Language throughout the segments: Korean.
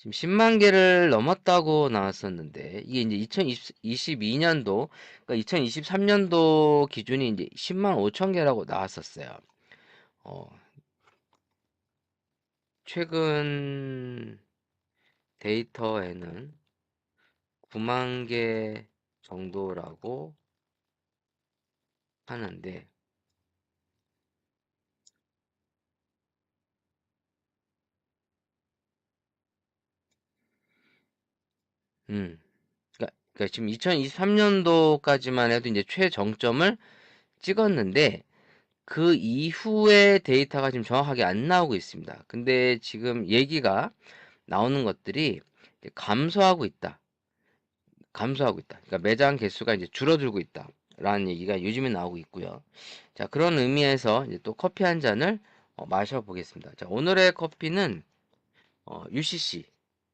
지금 10만 개를 넘었다고 나왔었는데, 이게 이제 2022년도, 그러니까 2023년도 기준이 이제 10만 5천 개라고 나왔었어요. 어, 최근 데이터에는 9만 개 정도라고 하는데, 그러니까 지금 2023년도까지만 해도 이제 최정점을 찍었는데, 그 이후의 데이터가 지금 정확하게 안 나오고 있습니다. 근데 지금 얘기가 나오는 것들이 이제 감소하고 있다. 감소하고 있다. 그러니까 매장 개수가 이제 줄어들고 있다. 라는 얘기가 요즘에 나오고 있고요. 자, 그런 의미에서 이제 또 커피 한 잔을 마셔보겠습니다. 자, 오늘의 커피는 UCC.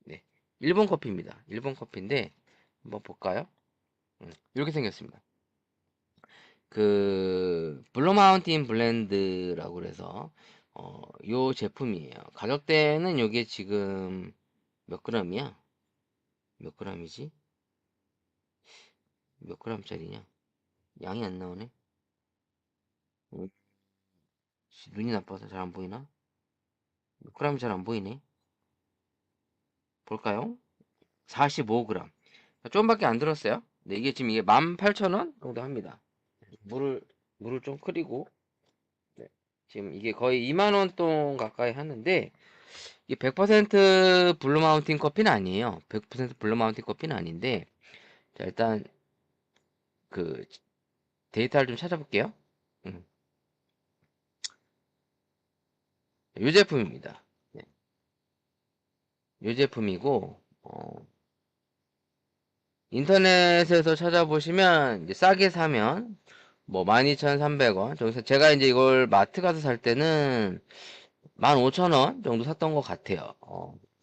네. 일본 커피입니다. 일본 커피인데 한번 볼까요? 이렇게 생겼습니다. 그 블루 마운틴 블렌드라고 그래서 요 제품이에요. 가격대는 요게 지금 몇 그램이야? 몇 그램이지? 몇 그램짜리냐? 양이 안 나오네. 어, 눈이 나빠서 잘 안 보이나? 몇 그램이 잘 안 보이네. 볼까요? 45g. 조금밖에 안 들었어요. 네, 이게 지금 이게 18,000원 정도 합니다. 물을 물을 좀 끓이고 네. 지금 이게 거의 2만 원 돈 가까이 하는데 이게 100% 블루 마운틴 커피는 아니에요. 100% 블루 마운틴 커피는 아닌데 자, 일단 그 데이터를 좀 찾아볼게요. 음, 이 제품입니다. 네, 이 제품이고 인터넷에서 찾아보시면 이제 싸게 사면 뭐 12,300원. 저기서 제가 이제 이걸 마트 가서 살 때는 15,000원 정도 샀던 것 같아요.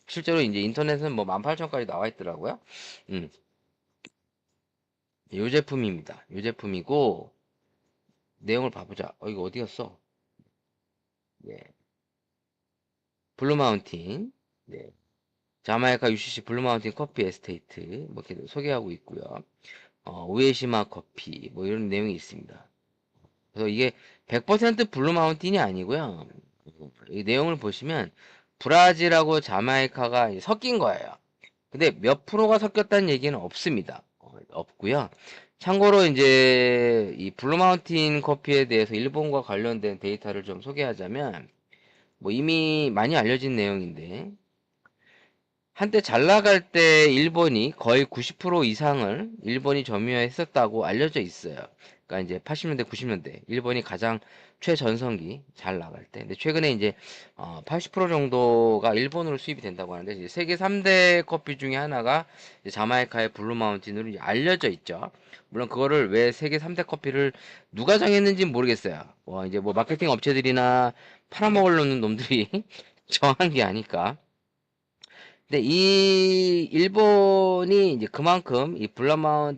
실제로 이제 인터넷은 뭐 18,000원까지 나와 있더라고요. 음, 이 제품입니다. 이 제품이고 내용을 봐보자. 이거 어디 갔어? 네, 블루 마운틴. 네. 자마이카 UCC 블루 마운틴 커피 에스테이트 뭐 이렇게 소개하고 있고요. 우에시마 커피 뭐 이런 내용이 있습니다. 그래서 이게 100% 블루 마운틴이 아니고요. 이 내용을 보시면 브라질하고 자마이카가 섞인 거예요. 근데 몇 프로가 섞였다는 얘기는 없습니다. 없고요. 참고로 이제 이 블루 마운틴 커피에 대해서 일본과 관련된 데이터를 좀 소개하자면 뭐 이미 많이 알려진 내용인데 한때 잘 나갈 때 일본이 거의 90% 이상을 일본이 점유했었다고 알려져 있어요. 그러니까 이제 80년대, 90년대 일본이 가장 최전성기 잘 나갈 때. 근데 최근에 이제 80% 정도가 일본으로 수입이 된다고 하는데 이제 세계 3대 커피 중에 하나가 이제 자마이카의 블루 마운틴으로 이제 알려져 있죠. 물론 그거를 왜 세계 3대 커피를 누가 정했는지는 모르겠어요. 이제 뭐 마케팅 업체들이나 팔아먹으려는 놈들이 정한 게 아닐까. 근데 이 일본이 이제 그만큼 이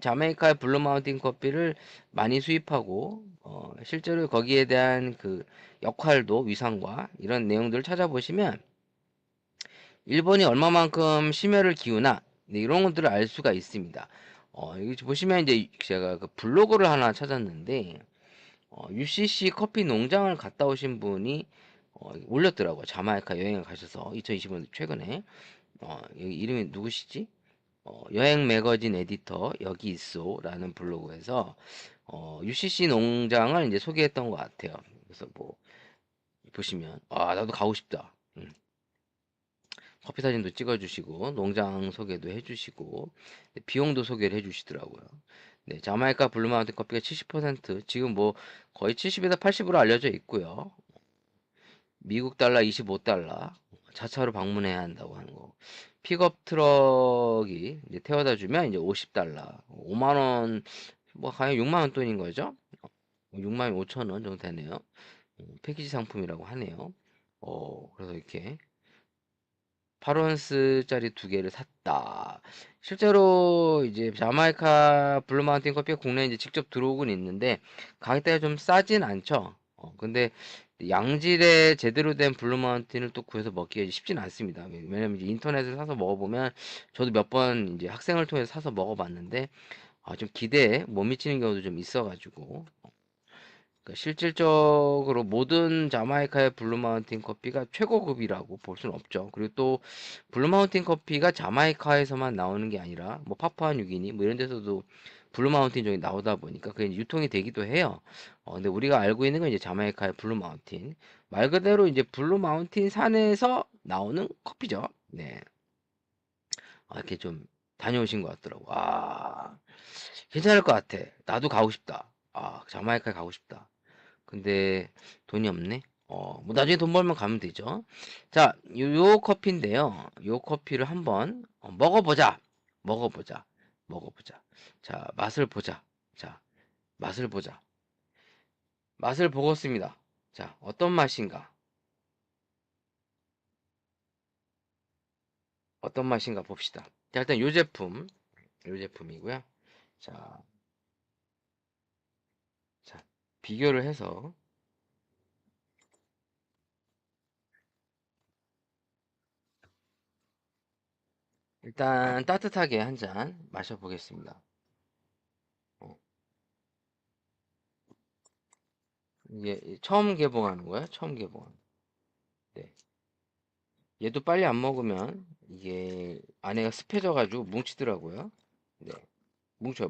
자메이카의 블루 마운틴 커피를 많이 수입하고 실제로 거기에 대한 그 역할도 위상과 이런 내용들을 찾아보시면 일본이 얼마만큼 심혈을 기우나 네, 이런 것들을 알 수가 있습니다. 여기 보시면 이제 제가 그 블로그를 하나 찾았는데 UCC 커피 농장을 갔다 오신 분이 올렸더라고요. 자마이카 여행을 가셔서 2025년 최근에 여기 이름이 누구시지? 여행 매거진 에디터 여기 있소라는 블로그에서 UCC 농장을 이제 소개했던 것 같아요. 그래서 뭐 보시면 나도 가고 싶다. 커피 사진도 찍어주시고 농장 소개도 해주시고 비용도 소개를 해주시더라고요. 네, 자마이카 블루마운틴 커피가 70% 지금 뭐 거의 70에서 80으로 알려져 있고요. 미국 달러 25달러 자차로 방문해야 한다고 하는 거. 픽업 트럭이 이제 태워다 주면 이제 50달러, 5만 원, 뭐 가령 6만 원 돈인 거죠. 6만 5천 원 정도 되네요. 패키지 상품이라고 하네요. 그래서 이렇게 8온스짜리 두 개를 샀다. 실제로 이제 자마이카 블루 마운틴 커피가 국내에 이제 직접 들어오곤 있는데 가격대가 좀 싸진 않죠. 근데 양질의 제대로 된 블루 마운틴을 또 구해서 먹기가 쉽지는 않습니다. 왜냐면 이제 인터넷을 사서 먹어보면 저도 몇 번 이제 학생을 통해서 사서 먹어봤는데 좀 기대에 못 미치는 경우도 좀 있어가지고 그러니까 실질적으로 모든 자마이카의 블루 마운틴 커피가 최고급이라고 볼 수는 없죠. 그리고 또 블루 마운틴 커피가 자마이카에서만 나오는 게 아니라 뭐 파푸아 뉴기니 뭐 이런 데서도 블루 마운틴 종이 나오다 보니까 그게 이제 유통이 되기도 해요. 근데 우리가 알고 있는 건 이제 자마이카의 블루 마운틴 말 그대로 이제 블루 마운틴 산에서 나오는 커피죠. 네. 이렇게 좀 다녀오신 것 같더라고. 괜찮을 것 같아. 나도 가고 싶다. 자마이카 가고 싶다. 근데 돈이 없네. 뭐 나중에 돈 벌면 가면 되죠. 자, 요 커피인데요. 요 커피를 한번 먹어보자. 먹어보자. 먹어보자. 자, 맛을 보자. 자, 맛을 보자. 맛을 보겠습니다. 자, 어떤 맛인가? 어떤 맛인가 봅시다. 자, 일단 요 제품이고요. 자, 자, 비교를 해서 일단 따뜻하게 한 잔 마셔보겠습니다. 어, 이게 처음 개봉하는 거야? 처음 개봉하는. 네. 얘도 빨리 안 먹으면 이게 안에가 습해져가지고 뭉치더라고요. 네. 뭉쳐.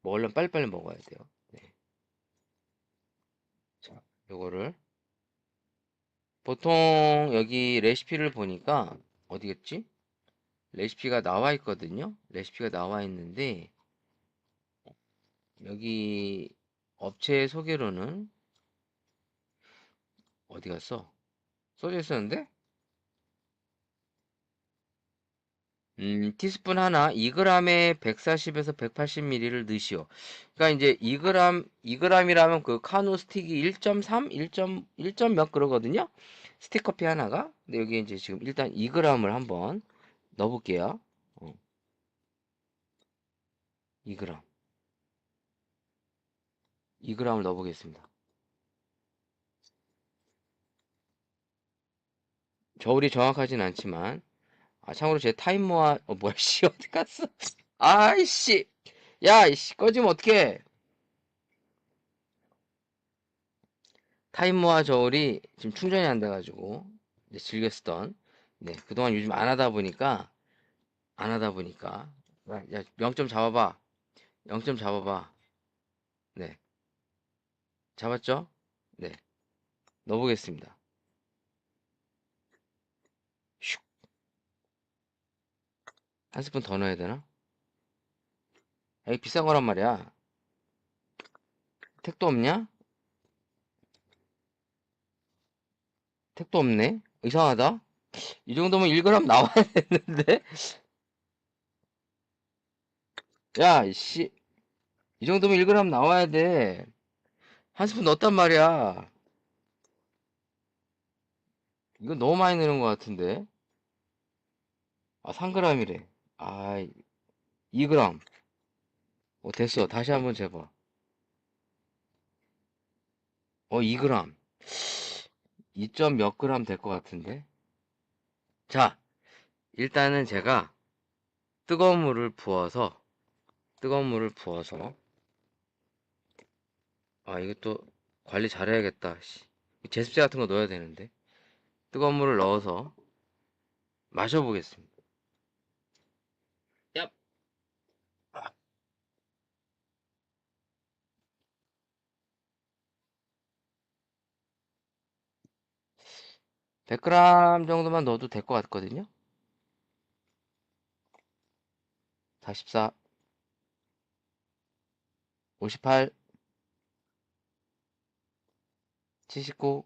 먹으려면 빨리빨리 먹어야 돼요. 네. 자, 요거를 보통 여기 레시피를 보니까 어디겠지? 레시피가 나와 있거든요. 레시피가 나와 있는데 여기 업체 소개로는 어디 갔어? 써져 있었는데? 티스푼 하나 2g에 140에서 180ml를 넣으시오. 그러니까 이제 2g이라면 그 카누 스틱이 1.3, 1점 몇 그러거든요. 스틱 커피 하나가. 근데 여기 이제 지금 일단 2g을 한번 넣어볼게요. 2g, 2g을 넣어보겠습니다. 저울이 정확하진 않지만, 참고로 제 타임모아, 뭐야, 씨, 어디 갔어? 아이씨, 야, 이씨, 꺼지면 어떡해. 타임모아 저울이 지금 충전이 안 돼가지고 이제 즐겨 쓰던 네 그동안 요즘 안 하다 보니까 야 0점 잡아봐 0점 잡아봐 네 잡았죠 네 넣어보겠습니다 슉 한 스푼 더 넣어야 되나 이 비싼 거란 말이야 택도 없냐 택도 없네 이상하다 이 정도면 1g 나와야 되는데 야 이씨 이 정도면 1g 나와야 돼 한 스푼 넣었단 말이야 이거 너무 많이 넣는 것 같은데 3g이래 아 2g 됐어. 다시 한번 재봐. 2g. 2점 몇 그램 될 것 같은데? 자, 일단은 제가 뜨거운 물을 부어서, 뜨거운 물을 부어서, 이것도 관리 잘해야겠다. 씨. 제습제 같은 거 넣어야 되는데. 뜨거운 물을 넣어서 마셔보겠습니다. 얍! 100g 정도만 넣어도 될 것 같거든요? 44, 58, 79,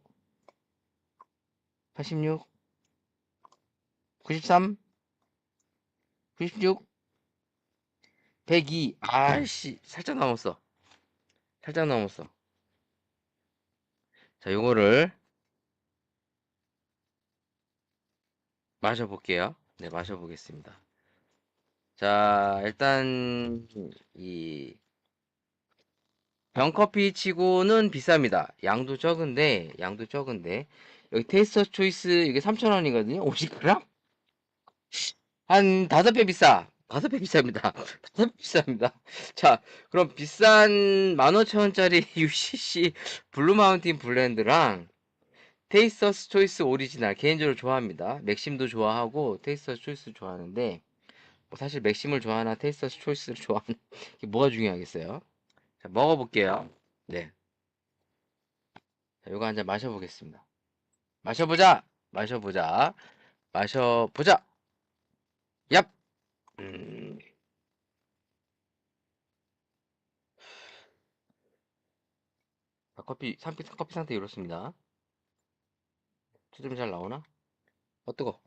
86, 93, 96, 102. 아이씨, 살짝 남았어. 살짝 남았어. 자, 요거를 마셔볼게요. 네, 마셔보겠습니다. 자, 일단, 이, 병커피 치고는 비쌉니다. 양도 적은데 여기 테이스터 초이스 이게 3,000원이거든요. 50g? 한 5배 비싸. 5배 비쌉니다. 5배 비쌉니다. 자, 그럼 비싼 15,000원짜리 UCC 블루 마운틴 블렌드랑 테이스터스 초이스 오리지널 개인적으로 좋아합니다. 맥심도 좋아하고 테이스터스 초이스 좋아하는데 뭐 사실 맥심을 좋아하나 테이스터스 초이스를 좋아하나 이게 뭐가 중요하겠어요? 자, 먹어볼게요. 네. 자, 요거 한 잔 마셔보겠습니다. 마셔보자! 마셔보자! 마셔보자! 얍! 음, 커피 상태 이렇습니다. 초점이 잘 나오나? 뜨거.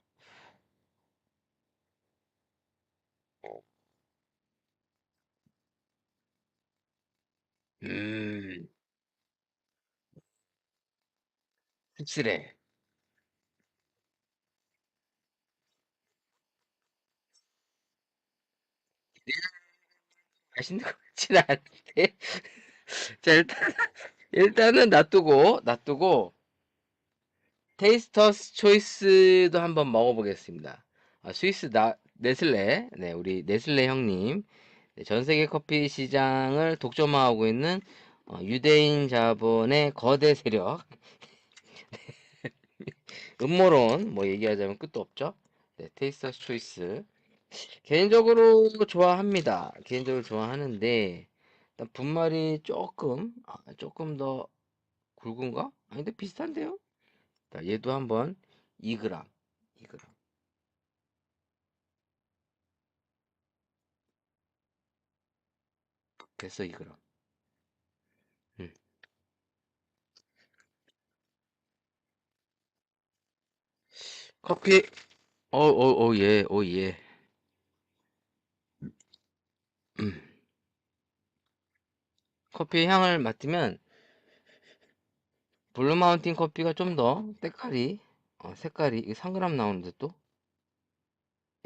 음, 씁쓸해. 맛있는 것 같지는 않은데. 자, 일단은 놔두고, 테이스터스 초이스도 한번 먹어보겠습니다. 스위스 네슬레, 네, 우리 네슬레 형님. 네, 전 세계 커피 시장을 독점하고 있는 유대인 자본의 거대 세력. 음모론, 뭐 얘기하자면 끝도 없죠. 네, 테이스터스 초이스. 개인적으로 좋아합니다. 개인적으로 좋아하는데, 일단 분말이 조금 더 굵은가? 아니, 근데 비슷한데요? 자, 얘도 한번 2g, 2g. 됐어, 2g. 음. 커피, 예, 예. 음. 커피 향을 맡으면, 블루 마운틴 커피가 좀 더, 색깔이, 이게 3g 나오는데 또?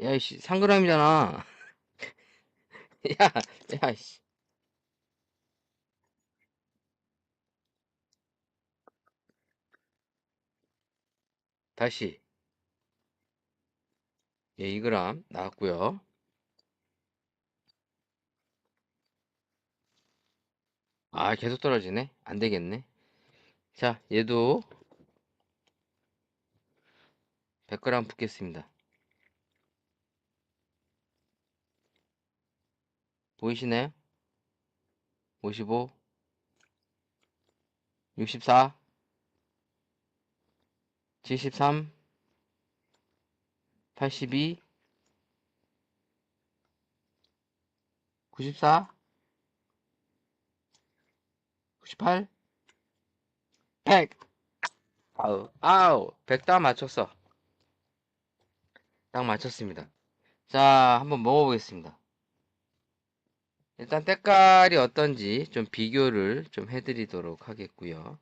야, 이씨, 3g이잖아. 야, 야, 이씨. 다시, 예, 2g 나왔고요. 계속 떨어지네. 안 되겠네. 자, 얘도 100g 붓겠습니다. 보이시나요? 55, 64, 73, 82, 94, 98, 100. 아우, 100 딱 맞췄어. 딱 맞췄습니다. 자, 한번 먹어보겠습니다. 일단 때깔이 어떤지 좀 비교를 좀 해드리도록 하겠고요.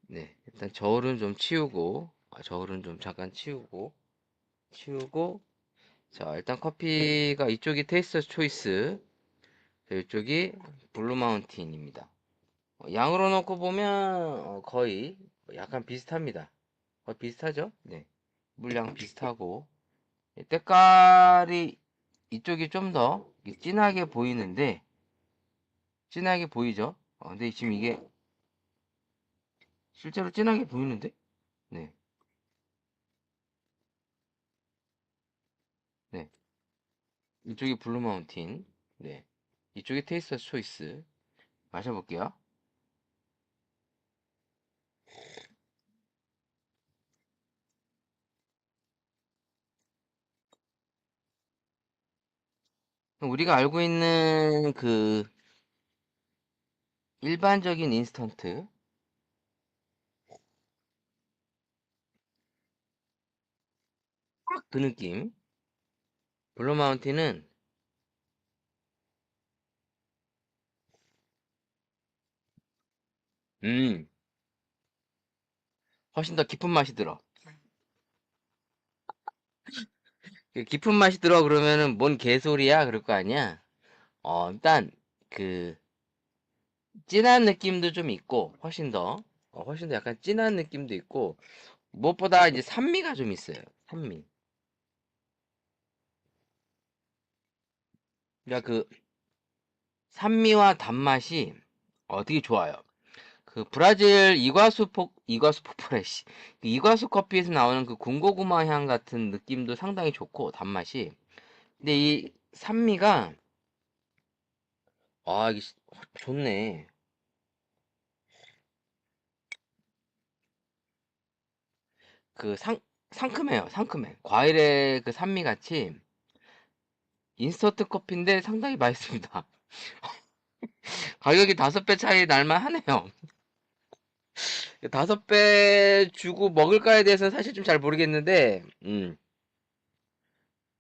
네, 일단 저울은 좀 치우고, 저울은 좀 잠깐 치우고, 자, 일단 커피가 이쪽이 테이스터 초이스, 이쪽이 블루 마운틴입니다. 양으로 놓고 보면 거의 약간 비슷합니다. 거의 비슷하죠? 네. 물량 비슷하고 때깔이 이쪽이 좀 더 진하게 보이는데 진하게 보이죠? 근데 지금 이게 실제로 진하게 보이는데? 네. 네. 이쪽이 블루 마운틴. 네. 이쪽이 테이스터 초이스. 마셔볼게요. 우리가 알고 있는 그 일반적인 인스턴트 그 느낌. 블루 마운틴은 음 훨씬 더 깊은 맛이 들어. 그 깊은 맛이 들어 그러면은 뭔 개소리야 그럴 거 아니야. 일단 그 진한 느낌도 좀 있고, 훨씬 더 약간 진한 느낌도 있고, 무엇보다 이제 산미가 좀 있어요. 산미. 그러니까 그 산미와 단맛이 되게 좋아요. 그 브라질 이과수 포프레시. 그 이과수 커피에서 나오는 그 군고구마 향 같은 느낌도 상당히 좋고, 단맛이. 근데 이 산미가, 이게 좋네. 그 상큼해요. 상큼해. 과일의 그 산미 같이 인스턴트 커피인데 상당히 맛있습니다. 가격이 5배 차이 날만 하네요. 5배 주고 먹을까에 대해서는 사실 좀 잘 모르겠는데,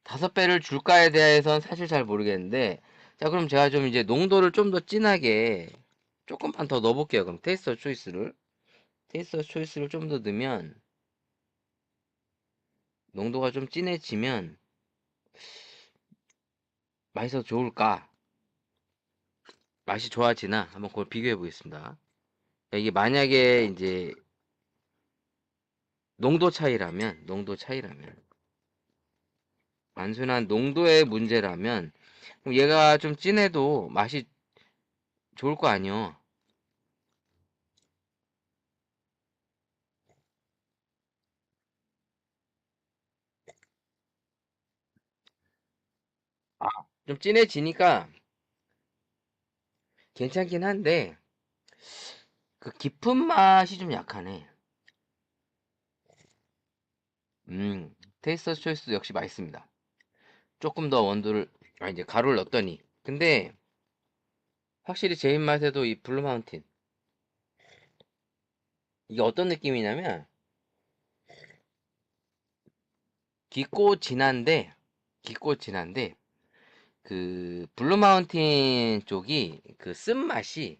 5배를 줄까에 대해서는 사실 잘 모르겠는데, 자, 그럼 제가 좀 이제 농도를 좀 더 진하게 조금만 더 넣어볼게요. 그럼 테이스터 초이스를 좀 더 넣으면, 농도가 좀 진해지면 맛이 더 좋을까? 맛이 좋아지나? 한번 그걸 비교해 보겠습니다. 이게 만약에 이제 농도 차이라면, 단순한 농도의 문제라면, 그럼 얘가 좀 진해도 맛이 좋을 거 아니요. 아, 좀 진해지니까 괜찮긴 한데, 그 깊은 맛이 좀 약하네. 테이스터 초이스 역시 맛있습니다. 조금 더 이제 가루를 넣었더니. 근데, 확실히 제 입맛에도 이 블루 마운틴. 이게 어떤 느낌이냐면, 깊고 진한데, 깊고 진한데, 그, 블루 마운틴 쪽이 그 쓴맛이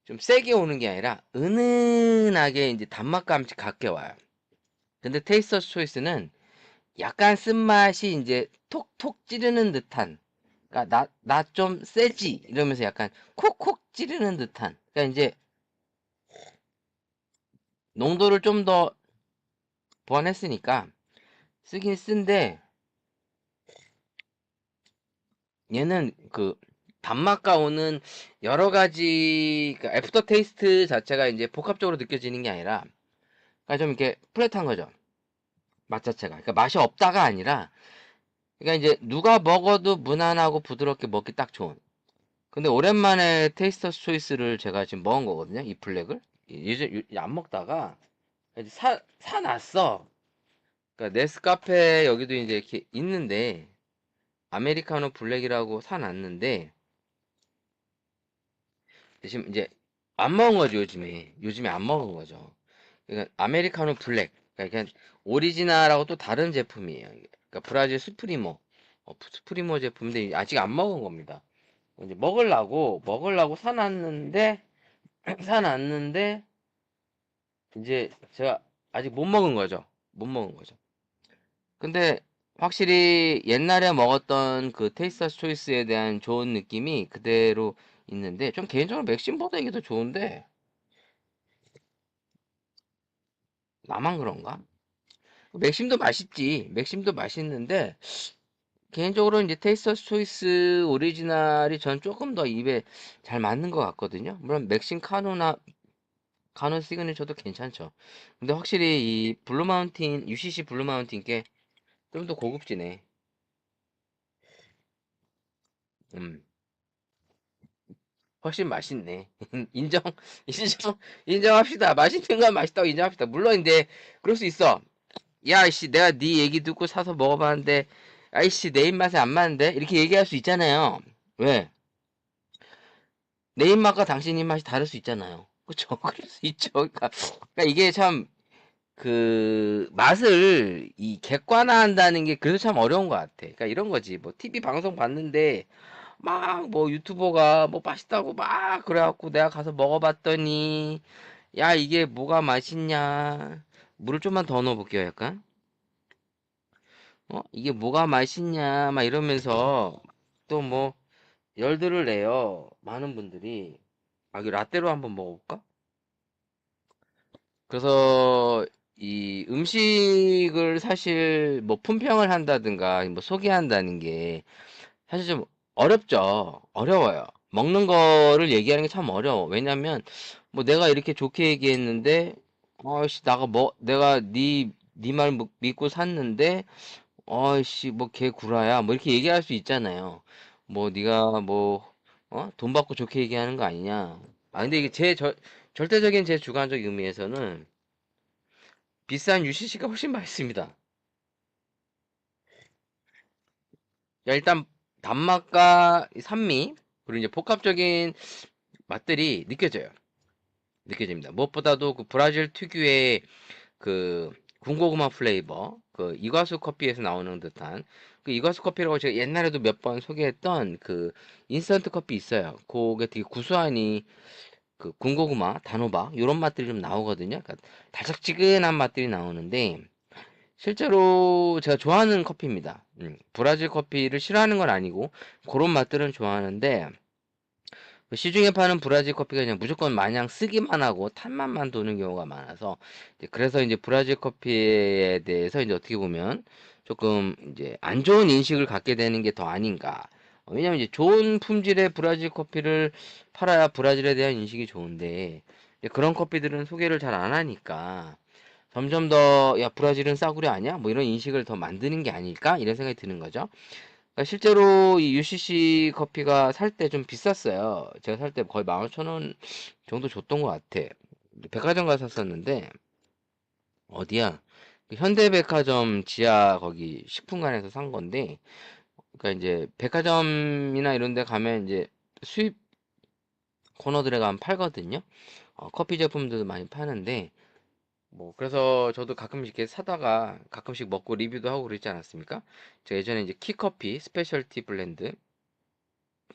좀 세게 오는 게 아니라, 은은하게 이제 단맛감이 같게 와요. 근데 테이스터 초이스는 약간 쓴맛이 이제 톡톡 찌르는 듯한, 그러니까 나 좀 세지 이러면서 약간 콕콕 찌르는 듯한, 그러니까 이제 농도를 좀 더 보완했으니까 쓰긴 쓴데, 얘는 그 단맛과 오는 여러 가지 그 애프터 테이스트 자체가 이제 복합적으로 느껴지는 게 아니라, 그러니까 좀 이렇게 플랫한 거죠. 맛 자체가. 그러니까 맛이 없다가 아니라, 그러니까 이제 누가 먹어도 무난하고 부드럽게 먹기 딱 좋은. 근데 오랜만에 테이스터 초이스를 제가 지금 먹은 거거든요. 이 블랙을. 예전 안 먹다가 이제 사놨어. 그러니까 네스카페 여기도 이제 이렇게 있는데, 아메리카노 블랙이라고 사놨는데, 지금 이제 안 먹은 거죠, 요즘에 안 먹은 거죠. 그러니까 아메리카노 블랙. 그러니까 오리지널하고 또 다른 제품이에요. 그러니까 브라질 스프리모 제품인데 아직 안 먹은 겁니다. 이제 먹으려고 사놨는데 사놨는데 이제 제가 아직 못 먹은 거죠. 못 먹은 거죠. 근데 확실히 옛날에 먹었던 그 테이스터 초이스에 대한 좋은 느낌이 그대로 있는데, 좀 개인적으로 맥심보다 이게 더 좋은데, 나만 그런가? 맥심도 맛있지. 맥심도 맛있는데, 개인적으로 이제 테이스터 초이스 오리지널이 전 조금 더 입에 잘 맞는 것 같거든요. 물론 맥심 카노 시그니처도 괜찮죠. 근데 확실히 이 UCC 블루 마운틴 게 좀 더 고급지네. 음, 훨씬 맛있네. 인정, 인정합시다. 맛있는 건 맛있다고 인정합시다. 물론 이제 그럴 수 있어. 야, 이씨, 내가 네 얘기 듣고 사서 먹어봤는데, 아이씨, 내 입맛에 안 맞는데? 이렇게 얘기할 수 있잖아요. 왜? 내 입맛과 당신 입맛이 다를 수 있잖아요. 그쵸? 그럴 수 있죠. 그러니까 이게 참, 그, 맛을, 객관화한다는 게 그래서 참 어려운 것 같아. 그러니까 이런 거지. 뭐, TV 방송 봤는데, 막, 뭐, 유튜버가 뭐 맛있다고 막, 그래갖고 내가 가서 먹어봤더니, 야, 이게 뭐가 맛있냐. 물을 좀만 더 넣어볼게요, 약간. 이게 뭐가 맛있냐, 막 이러면서, 또 뭐, 열들을 내요. 많은 분들이. 아, 이 라떼로 한번 먹어볼까? 그래서 이 음식을 사실 뭐 품평을 한다든가 뭐 소개한다는 게 사실 좀 어렵죠. 어려워요. 먹는 거를 얘기하는 게 참 어려워. 왜냐면 뭐 내가 이렇게 좋게 얘기했는데 어씨 내가 네 말 믿고 샀는데 어이씨 뭐 걔 구라야 뭐 이렇게 얘기할 수 있잖아요. 뭐 네가 뭐 돈 받고 좋게 얘기하는 거 아니냐. 아 근데 이게 절대적인 제 주관적 의미에서는 비싼 UCC가 훨씬 맛있습니다. 야, 일단 단맛과 이 산미 그리고 이제 복합적인 맛들이 느껴집니다. 무엇보다도 그 브라질 특유의 그 군고구마 플레이버, 그 이과수 커피에서 나오는 듯한 그 이과수 커피라고 제가 옛날에도 몇 번 소개했던 그 인스턴트 커피 있어요. 그게 되게 구수하니 그 군고구마, 단호박 이런 맛들이 좀 나오거든요. 그러니까 달짝지근한 맛들이 나오는데 실제로 제가 좋아하는 커피입니다. 브라질 커피를 싫어하는 건 아니고 그런 맛들은 좋아하는데 시중에 파는 브라질 커피가 그냥 무조건 마냥 쓰기만 하고 탄맛만 도는 경우가 많아서 그래서 이제 브라질 커피에 대해서 이제 어떻게 보면 조금 이제 안 좋은 인식을 갖게 되는 게 더 아닌가. 왜냐면 이제 좋은 품질의 브라질 커피를 팔아야 브라질에 대한 인식이 좋은데 이제 그런 커피들은 소개를 잘 안 하니까 점점 더 야 브라질은 싸구려 아니야? 뭐 이런 인식을 더 만드는 게 아닐까? 이런 생각이 드는 거죠. 그러니까 실제로 이 UCC 커피가 살 때 좀 비쌌어요. 제가 살 때 거의 15,000원 정도 줬던 것 같아. 백화점 가서 샀었는데 어디야? 그 현대백화점 지하 거기 식품관에서 산 건데, 그러니까 이제 백화점이나 이런 데 가면 이제 수입 코너들에 가면 팔거든요. 커피 제품들도 많이 파는데 뭐 그래서 저도 가끔씩 이렇게 사다가 가끔씩 먹고 리뷰도 하고 그러지 않았습니까? 제가 예전에 이제 키커피 스페셜티 블렌드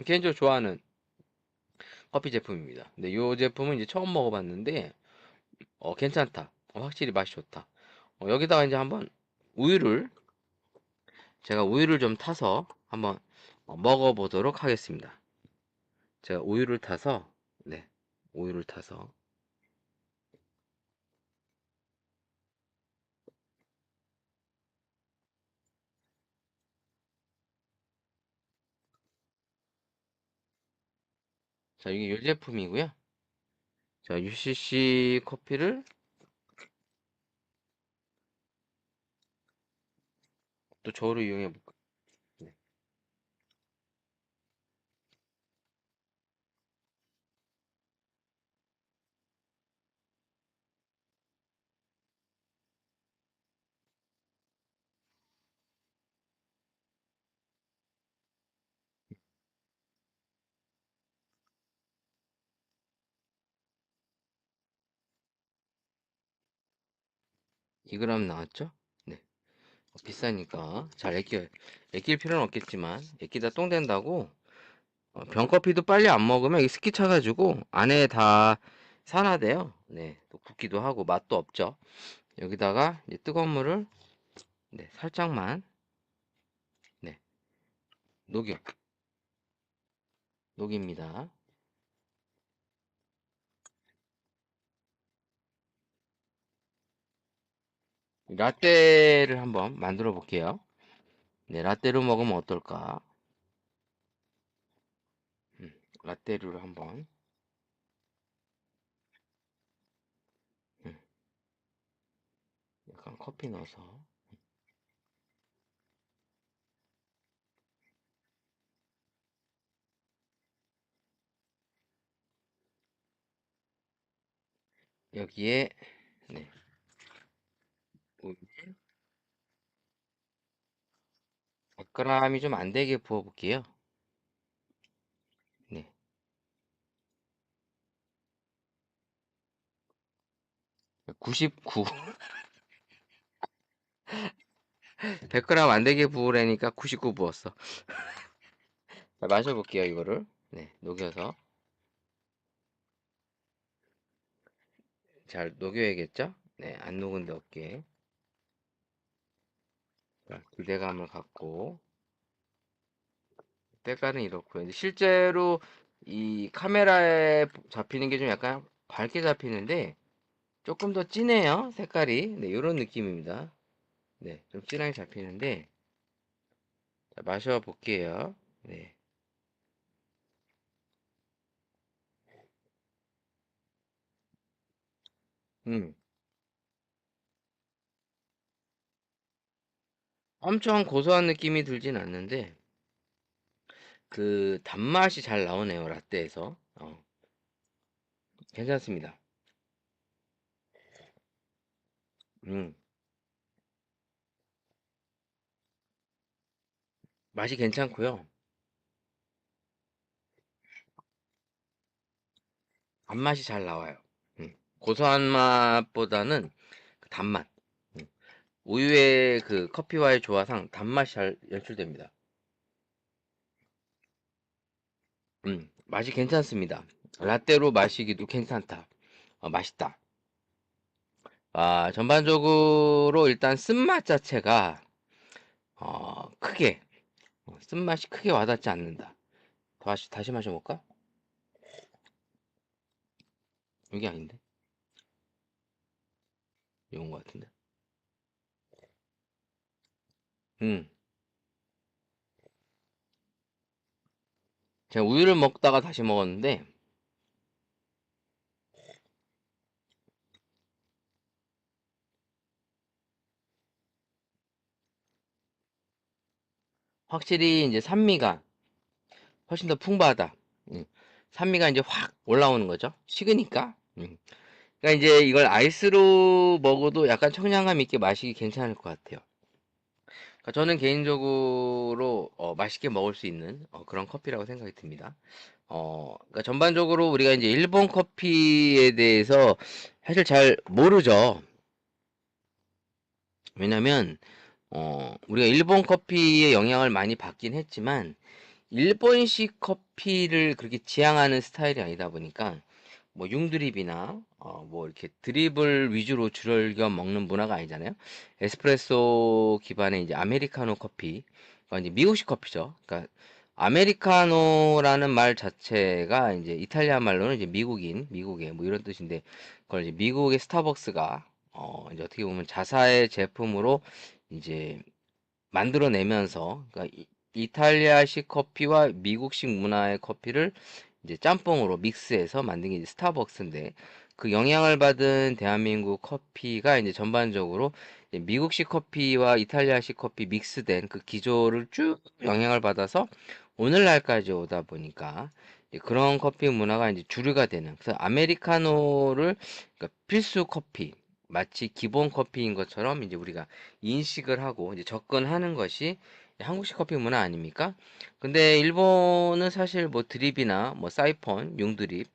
개인적으로 좋아하는 커피 제품입니다. 근데 이 제품은 이제 처음 먹어봤는데 괜찮다. 확실히 맛이 좋다. 여기다가 이제 한번 우유를 제가 우유를 좀 타서 한번 먹어보도록 하겠습니다. 제가 우유를 타서 네 우유를 타서 자 이게 이 제품이고요. 자 UCC 커피를 또 저로 이용해 볼까? 네. 이 그램 나왔죠? 네. 비싸니까 잘 애낄 필요는 없겠지만 애끼다 똥 된다고 병커피도 빨리 안 먹으면 이 습기 차가지고 안에 다 산화돼요. 네, 또 붓기도 하고 맛도 없죠. 여기다가 이제 뜨거운 물을 네, 살짝만 네, 녹여 녹입니다. 라떼를 한번 만들어 볼게요. 네, 라떼로 먹으면 어떨까? 음, 라떼를 한번 음, 약간 커피 넣어서 여기에 네, 100g이 좀 안 되게 부어 볼게요. 네, 99 100g 안 되게 부으라니까 99 부었어. 자, 마셔볼게요, 이거를. 네, 녹여서. 잘 녹여야겠죠? 네, 안 녹은 데 없게. 자, 기대감을 갖고. 색깔은 이렇고요. 이제 실제로 이 카메라에 잡히는 게 좀 약간 밝게 잡히는데 조금 더 진해요. 색깔이. 네, 이런 느낌입니다. 네, 좀 진하게 잡히는데 자, 마셔 볼게요. 네. 음. 엄청 고소한 느낌이 들진 않는데 그 단맛이 잘 나오네요. 라떼에서. 괜찮습니다. 음. 맛이 괜찮고요. 단맛이 잘 나와요. 고소한 맛보다는 그 단맛. 음. 우유의 그 커피와의 조화상 단맛이 잘 연출됩니다. 맛이 괜찮습니다. 라떼로 마시기도 괜찮다. 맛있다. 전반적으로 일단 쓴맛 자체가 크게 쓴맛이 크게 와닿지 않는다. 다시 마셔볼까? 이게 아닌데? 이건 것 같은데. 음, 제가 우유를 먹다가 다시 먹었는데 확실히 이제 산미가 훨씬 더 풍부하다. 음, 산미가 이제 확 올라오는 거죠. 식으니까. 그러니까 이제 이걸 아이스로 먹어도 약간 청량감 있게 마시기 괜찮을 것 같아요. 그러니까 저는 개인적으로 맛있게 먹을 수 있는 그런 커피라고 생각이 듭니다. 그러니까 전반적으로 우리가 이제 일본 커피에 대해서 사실 잘 모르죠. 왜냐면 우리가 일본 커피의 영향을 많이 받긴 했지만 일본식 커피를 그렇게 지향하는 스타일이 아니다 보니까 뭐 융드립이나 뭐 이렇게 드립을 위주로 즐겨 먹는 문화가 아니잖아요. 에스프레소 기반의 이제 아메리카노 커피, 그러니까 이제 미국식 커피죠. 그러니까 아메리카노라는 말 자체가 이제 이탈리아 말로는 이제 미국의 뭐 이런 뜻인데 그걸 이제 미국의 스타벅스가 이제 어떻게 보면 자사의 제품으로 이제 만들어내면서 그러니까 이탈리아식 커피와 미국식 문화의 커피를 이제 짬뽕으로 믹스해서 만든 게 이제 스타벅스인데 그 영향을 받은 대한민국 커피가 이제 전반적으로 이제 미국식 커피와 이탈리아식 커피 믹스된 그 기조를 쭉 영향을 받아서 오늘날까지 오다 보니까 이제 그런 커피 문화가 이제 주류가 되는 그래서 아메리카노를 그러니까 필수 커피 마치 기본 커피인 것처럼 이제 우리가 인식을 하고 이제 접근하는 것이 한국식 커피 문화 아닙니까? 근데 일본은 사실 뭐 드립이나 뭐 사이폰, 융드립,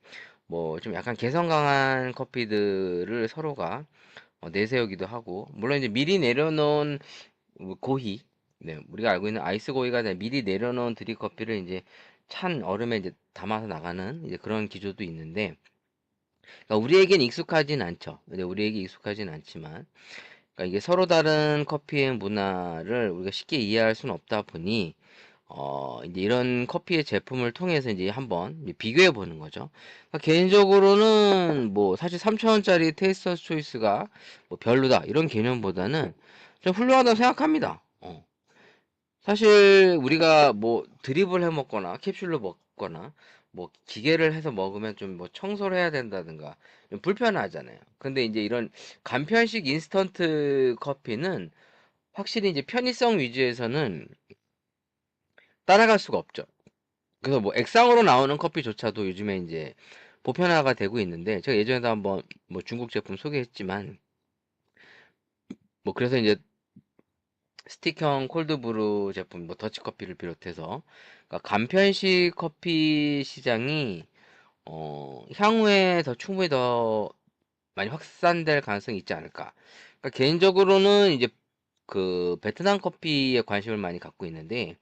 뭐 좀 약간 개성 강한 커피들을 서로가 내세우기도 하고, 물론 이제 미리 내려놓은 뭐 고히, 네, 우리가 알고 있는 아이스 고히가 아니라 미리 내려놓은 드립 커피를 이제 찬 얼음에 이제 담아서 나가는 이제 그런 기조도 있는데, 그러니까 우리에겐 익숙하진 않죠. 근데 우리에게 익숙하진 않지만, 그러니까 이게 서로 다른 커피의 문화를 우리가 쉽게 이해할 수는 없다 보니 이제 이런 커피의 제품을 통해서 이제 한번 이제 비교해 보는 거죠. 그러니까 개인적으로는 뭐 사실 3,000원짜리 테이스터스 초이스가 뭐 별로다 이런 개념보다는 좀 훌륭하다고 생각합니다. 사실 우리가 뭐 드립을 해 먹거나 캡슐로 먹거나 뭐 기계를 해서 먹으면 좀 뭐 청소를 해야 된다든가 좀 불편하잖아요. 근데 이제 이런 간편식 인스턴트 커피는 확실히 이제 편의성 위주에서는 따라갈 수가 없죠. 그래서 뭐 액상으로 나오는 커피조차도 요즘에 이제 보편화가 되고 있는데 제가 예전에도 한번 뭐 중국 제품 소개했지만 뭐 그래서 이제 스틱형 콜드브루 제품 뭐 더치커피를 비롯해서 그러니까 간편식 커피 시장이 향후에 더 충분히 더 많이 확산될 가능성이 있지 않을까. 그러니까 개인적으로는 이제 그 베트남 커피에 관심을 많이 갖고 있는데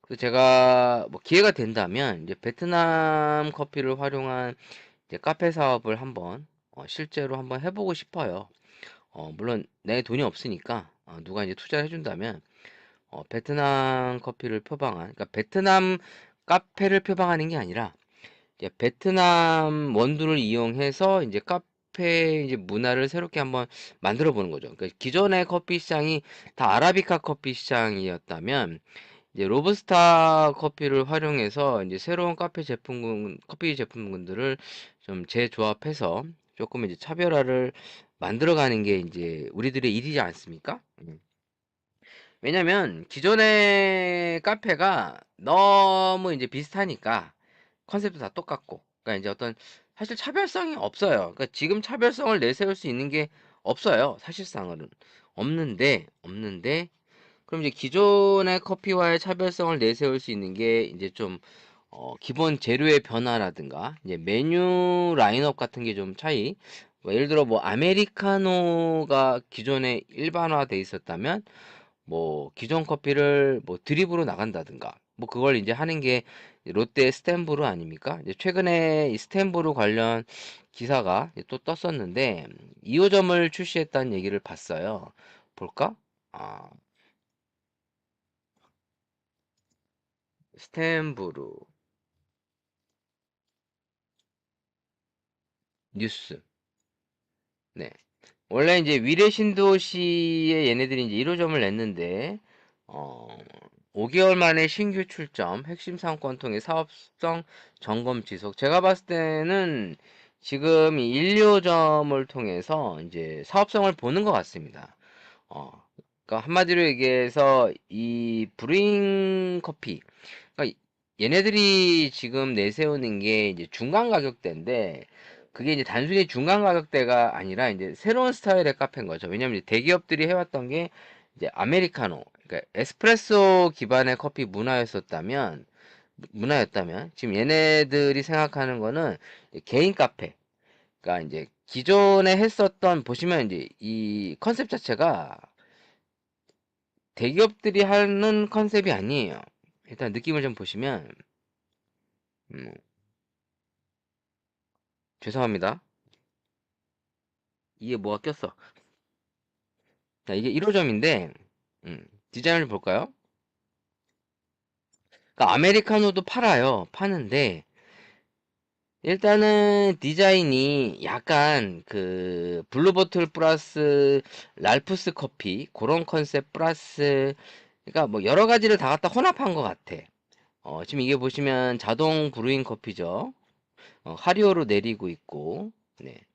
그 제가 뭐 기회가 된다면 이제 베트남 커피를 활용한 이제 카페 사업을 한번 실제로 한번 해보고 싶어요. 물론 내 돈이 없으니까 누가 이제 투자를 해준다면 베트남 커피를 표방한, 그러니까 베트남 카페를 표방하는 게 아니라 이제 베트남 원두를 이용해서 이제 카페 이제 문화를 새롭게 한번 만들어 보는 거죠. 그러니까 기존의 커피 시장이 다 아라비카 커피 시장이었다면 이제 로부스타 커피를 활용해서 이제 새로운 커피 제품군들을 좀 재조합해서 조금 이제 차별화를 만들어가는 게 이제 우리들의 일이지 않습니까? 왜냐면 기존의 카페가 너무 이제 비슷하니까 컨셉도 다 똑같고, 그러니까 이제 어떤 사실 차별성이 없어요. 그러니까 지금 차별성을 내세울 수 있는 게 없어요. 사실상은 없는데 그럼 이제 기존의 커피와의 차별성을 내세울 수 있는 게 이제 좀 기본 재료의 변화라든가 이제 메뉴 라인업 같은 게 좀 차이. 뭐 예를 들어 뭐 아메리카노가 기존에 일반화돼 있었다면 뭐 기존 커피를 뭐 드립으로 나간다든가 뭐 그걸 이제 하는 게 롯데 스탠브루 아닙니까? 이제 최근에 이 스탠브루 관련 기사가 또 떴었는데 2호점을 출시했다는 얘기를 봤어요. 볼까? 아, 스탠브루 뉴스. 네. 원래 이제 위례 신도시에 얘네들이 이제 1호점을 냈는데, 어, 5개월 만에 신규 출점, 핵심 상권 통해 사업성 점검 지속. 제가 봤을 때는 지금 이 1, 2호점을 통해서 이제 사업성을 보는 것 같습니다. 어, 그러니까 한마디로 얘기해서 이 브루잉 커피, 그러니까 얘네들이 지금 내세우는 게 이제 중간 가격대인데 그게 이제 단순히 중간 가격대가 아니라 이제 새로운 스타일의 카페인 거죠. 왜냐면 이제 대기업들이 해왔던 게 이제 아메리카노, 그러니까 에스프레소 기반의 커피 문화였다면 지금 얘네들이 생각하는 거는 개인 카페. 그러니까 이제 기존에 했었던 보시면 이제 이 컨셉 자체가 대기업들이 하는 컨셉이 아니에요. 일단 느낌을 좀 보시면 음, 죄송합니다. 이게 뭐가 꼈어. 자, 이게 1호점인데, 디자인을 볼까요? 그러니까 아메리카노도 팔아요. 파는데, 일단은 디자인이 약간 그 블루보틀 플러스 랄프스 커피, 그런 컨셉 플러스, 그러니까 뭐 여러 가지를 다 갖다 혼합한 것 같아. 지금 이게 보시면 자동 브루잉 커피죠. 하리오로 내리고 있고, 네.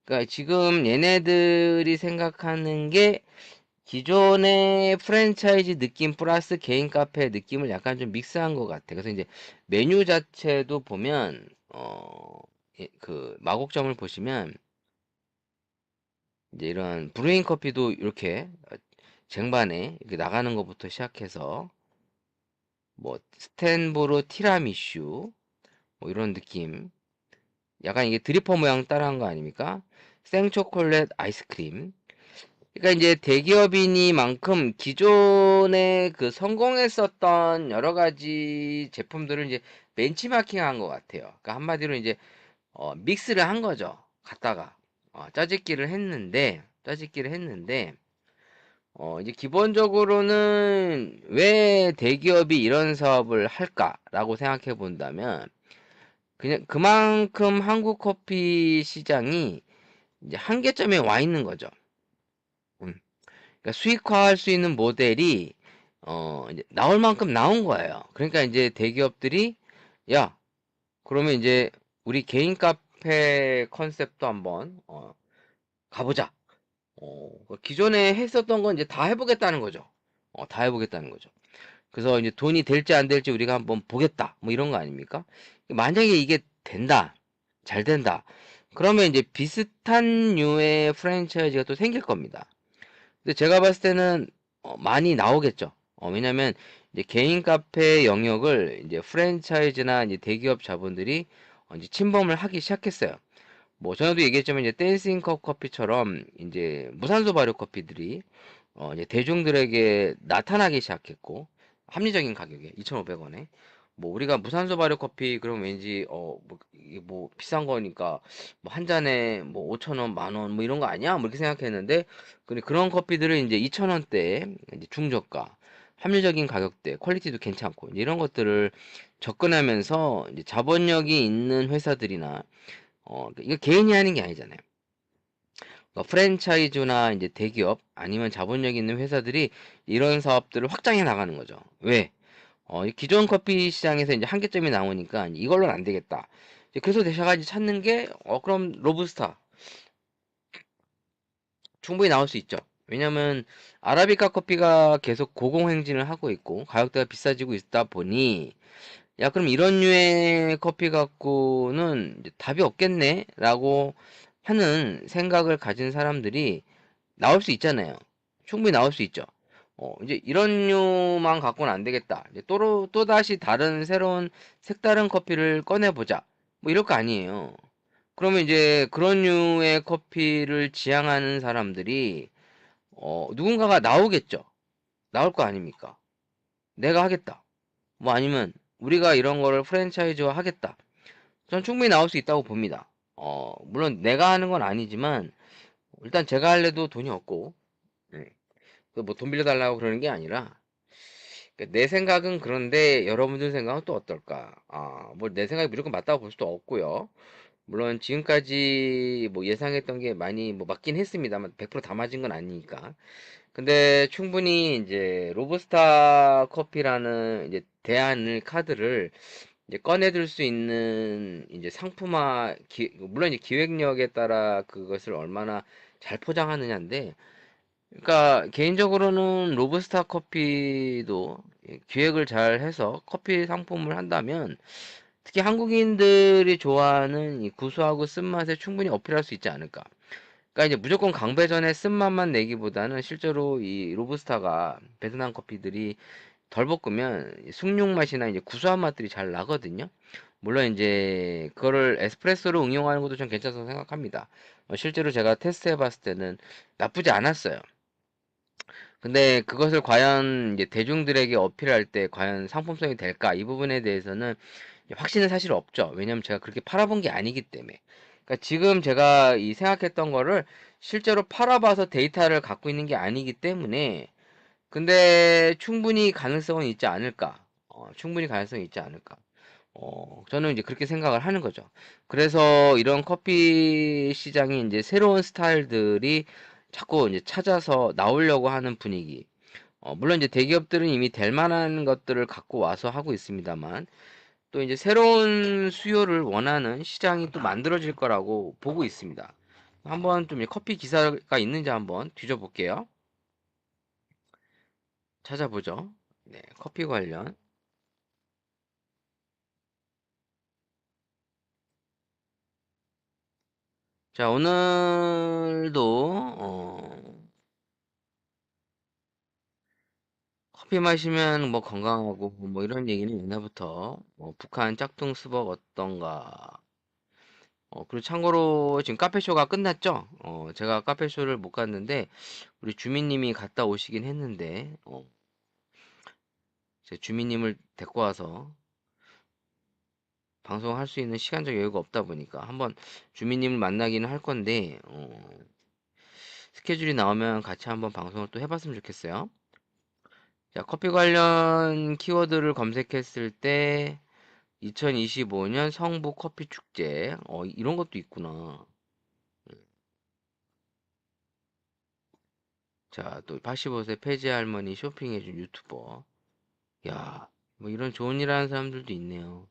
그러니까 지금 얘네들이 생각하는 게 기존의 프랜차이즈 느낌 플러스 개인 카페 느낌을 약간 좀 믹스한 것 같아. 그래서 이제 메뉴 자체도 보면 그 마곡점을 보시면 이제 이런 브루잉 커피도 이렇게 쟁반에 이렇게 나가는 것부터 시작해서 뭐 스탠보로 티라미슈 뭐 이런 느낌. 약간 이게 드리퍼 모양 따라한 거 아닙니까? 생초콜릿 아이스크림. 그러니까 이제 대기업이니만큼 기존에 그 성공했었던 여러 가지 제품들을 이제 벤치마킹한 것 같아요. 그러니까 한마디로 이제 믹스를 한 거죠. 갖다가 짜집기를 했는데 이제 기본적으로는 왜 대기업이 이런 사업을 할까라고 생각해 본다면 그냥 그만큼 한국 커피 시장이 이제 한계점에 와 있는 거죠. 음. 그러니까 수익화할 수 있는 모델이 이제 나올 만큼 나온 거예요. 그러니까 이제 대기업들이 야, 그러면 이제 우리 개인 카페 컨셉도 한번 가보자. 기존에 했었던 건 이제 다 해보겠다는 거죠. 다 해보겠다는 거죠. 그래서 이제 돈이 될지 안 될지 우리가 한번 보겠다. 뭐 이런 거 아닙니까? 만약에 이게 된다. 잘 된다. 그러면 이제 비슷한 류의 프랜차이즈가 또 생길 겁니다. 근데 제가 봤을 때는 많이 나오겠죠. 왜냐면 이제 개인 카페 영역을 이제 프랜차이즈나 이제 대기업 자본들이 이제 침범을 하기 시작했어요. 뭐 전에도 얘기했지만 이제 댄싱 컵 커피처럼 이제 무산소 발효 커피들이 이제 대중들에게 나타나기 시작했고 합리적인 가격에 2,500원에 뭐 우리가 무산소 발효 커피 그러면 왠지 뭐 이게 뭐 비싼 거니까 뭐 한 잔에 뭐 5,000원, 만 원 뭐 이런 거 아니야? 뭐 이렇게 생각했는데 근데 그런 커피들을 이제 2,000원대 이제 중저가 합리적인 가격대 퀄리티도 괜찮고 이제 이런 것들을 접근하면서 이제 자본력이 있는 회사들이나 이거 개인이 하는 게 아니잖아요. 프랜차이즈나 이제 대기업 아니면 자본력 있는 회사들이 이런 사업들을 확장해 나가는 거죠. 왜? 이 기존 커피 시장에서 이제 한계점이 나오니까 이걸로는 안 되겠다. 이제 그래서 대샤가지 찾는 게, 그럼 로부스타. 충분히 나올 수 있죠. 왜냐면 아라비카 커피가 계속 고공행진을 하고 있고 가격대가 비싸지고 있다 보니 야 그럼 이런 류의 커피 갖고는 이제 답이 없겠네 라고 하는 생각을 가진 사람들이 나올 수 있잖아요. 충분히 나올 수 있죠. 이제 이런 류만 갖고는 안 되겠다. 이제 또다시 다른 새로운 색다른 커피를 꺼내보자. 뭐 이럴 거 아니에요. 그러면 이제 그런 류의 커피를 지향하는 사람들이, 누군가가 나오겠죠. 나올 거 아닙니까? 내가 하겠다. 뭐 아니면 우리가 이런 거를 프랜차이즈화 하겠다. 전 충분히 나올 수 있다고 봅니다. 물론 내가 하는 건 아니지만, 일단 제가 할래도 돈이 없고, 뭐 돈 빌려달라고 그러는 게 아니라, 그러니까 내 생각은 그런데 여러분들 생각은 또 어떨까? 뭐 내 생각이 무조건 맞다고 볼 수도 없고요. 물론 지금까지 뭐 예상했던 게 많이 뭐 맞긴 했습니다만 100%다 맞은 건 아니니까. 근데 충분히 이제 로부스타 커피라는 이제 대안을 카드를 이제 꺼내들 수 있는 이제 상품화 물론 이제 기획력에 따라 그것을 얼마나 잘 포장하느냐인데 그러니까 개인적으로는 로부스타 커피도 기획을 잘 해서 커피 상품을 한다면 특히 한국인들이 좋아하는 이 구수하고 쓴맛에 충분히 어필할 수 있지 않을까. 그러니까 이제 무조건 강배전의 쓴맛만 내기보다는 실제로 이 로부스타가 베트남 커피들이 덜 볶으면 숭늉 맛이나 이제 구수한 맛들이 잘 나거든요. 물론 이제 그거를 에스프레소로 응용하는 것도 좀 괜찮다고 생각합니다. 실제로 제가 테스트 해봤을 때는 나쁘지 않았어요. 근데 그것을 과연 이제 대중들에게 어필할 때 과연 상품성이 될까? 이 부분에 대해서는 확신은 사실 없죠. 왜냐면 제가 그렇게 팔아본 게 아니기 때문에. 그러니까 지금 제가 이 생각했던 거를 실제로 팔아봐서 데이터를 갖고 있는 게 아니기 때문에 근데 충분히 가능성은 있지 않을까? 충분히 가능성이 있지 않을까? 저는 이제 그렇게 생각을 하는 거죠. 그래서 이런 커피 시장이 이제 새로운 스타일들이 자꾸 이제 찾아서 나오려고 하는 분위기. 물론 이제 대기업들은 이미 될 만한 것들을 갖고 와서 하고 있습니다만, 또 이제 새로운 수요를 원하는 시장이 또 만들어질 거라고 보고 있습니다. 한번 좀 커피 기사가 있는지 한번 뒤져볼게요. 찾아보죠. 네, 커피 관련. 자, 오늘도, 커피 마시면 뭐 건강하고 뭐 이런 얘기는 옛날부터 북한 짝퉁 스벅 어떤가. 그리고 참고로 지금 카페쇼가 끝났죠? 제가 카페쇼를 못 갔는데 우리 주민님이 갔다 오시긴 했는데 제 주민님을 데리고 와서 방송할 수 있는 시간적 여유가 없다 보니까 한번 주민님을 만나기는 할 건데 스케줄이 나오면 같이 한번 방송을 또 해봤으면 좋겠어요. 자, 커피 관련 키워드를 검색했을 때 2025년 성북 커피 축제 이런 것도 있구나. 자, 또 85세 폐지 할머니 쇼핑해준 유튜버. 야, 뭐 이런 좋은 일 하는 사람들도 있네요.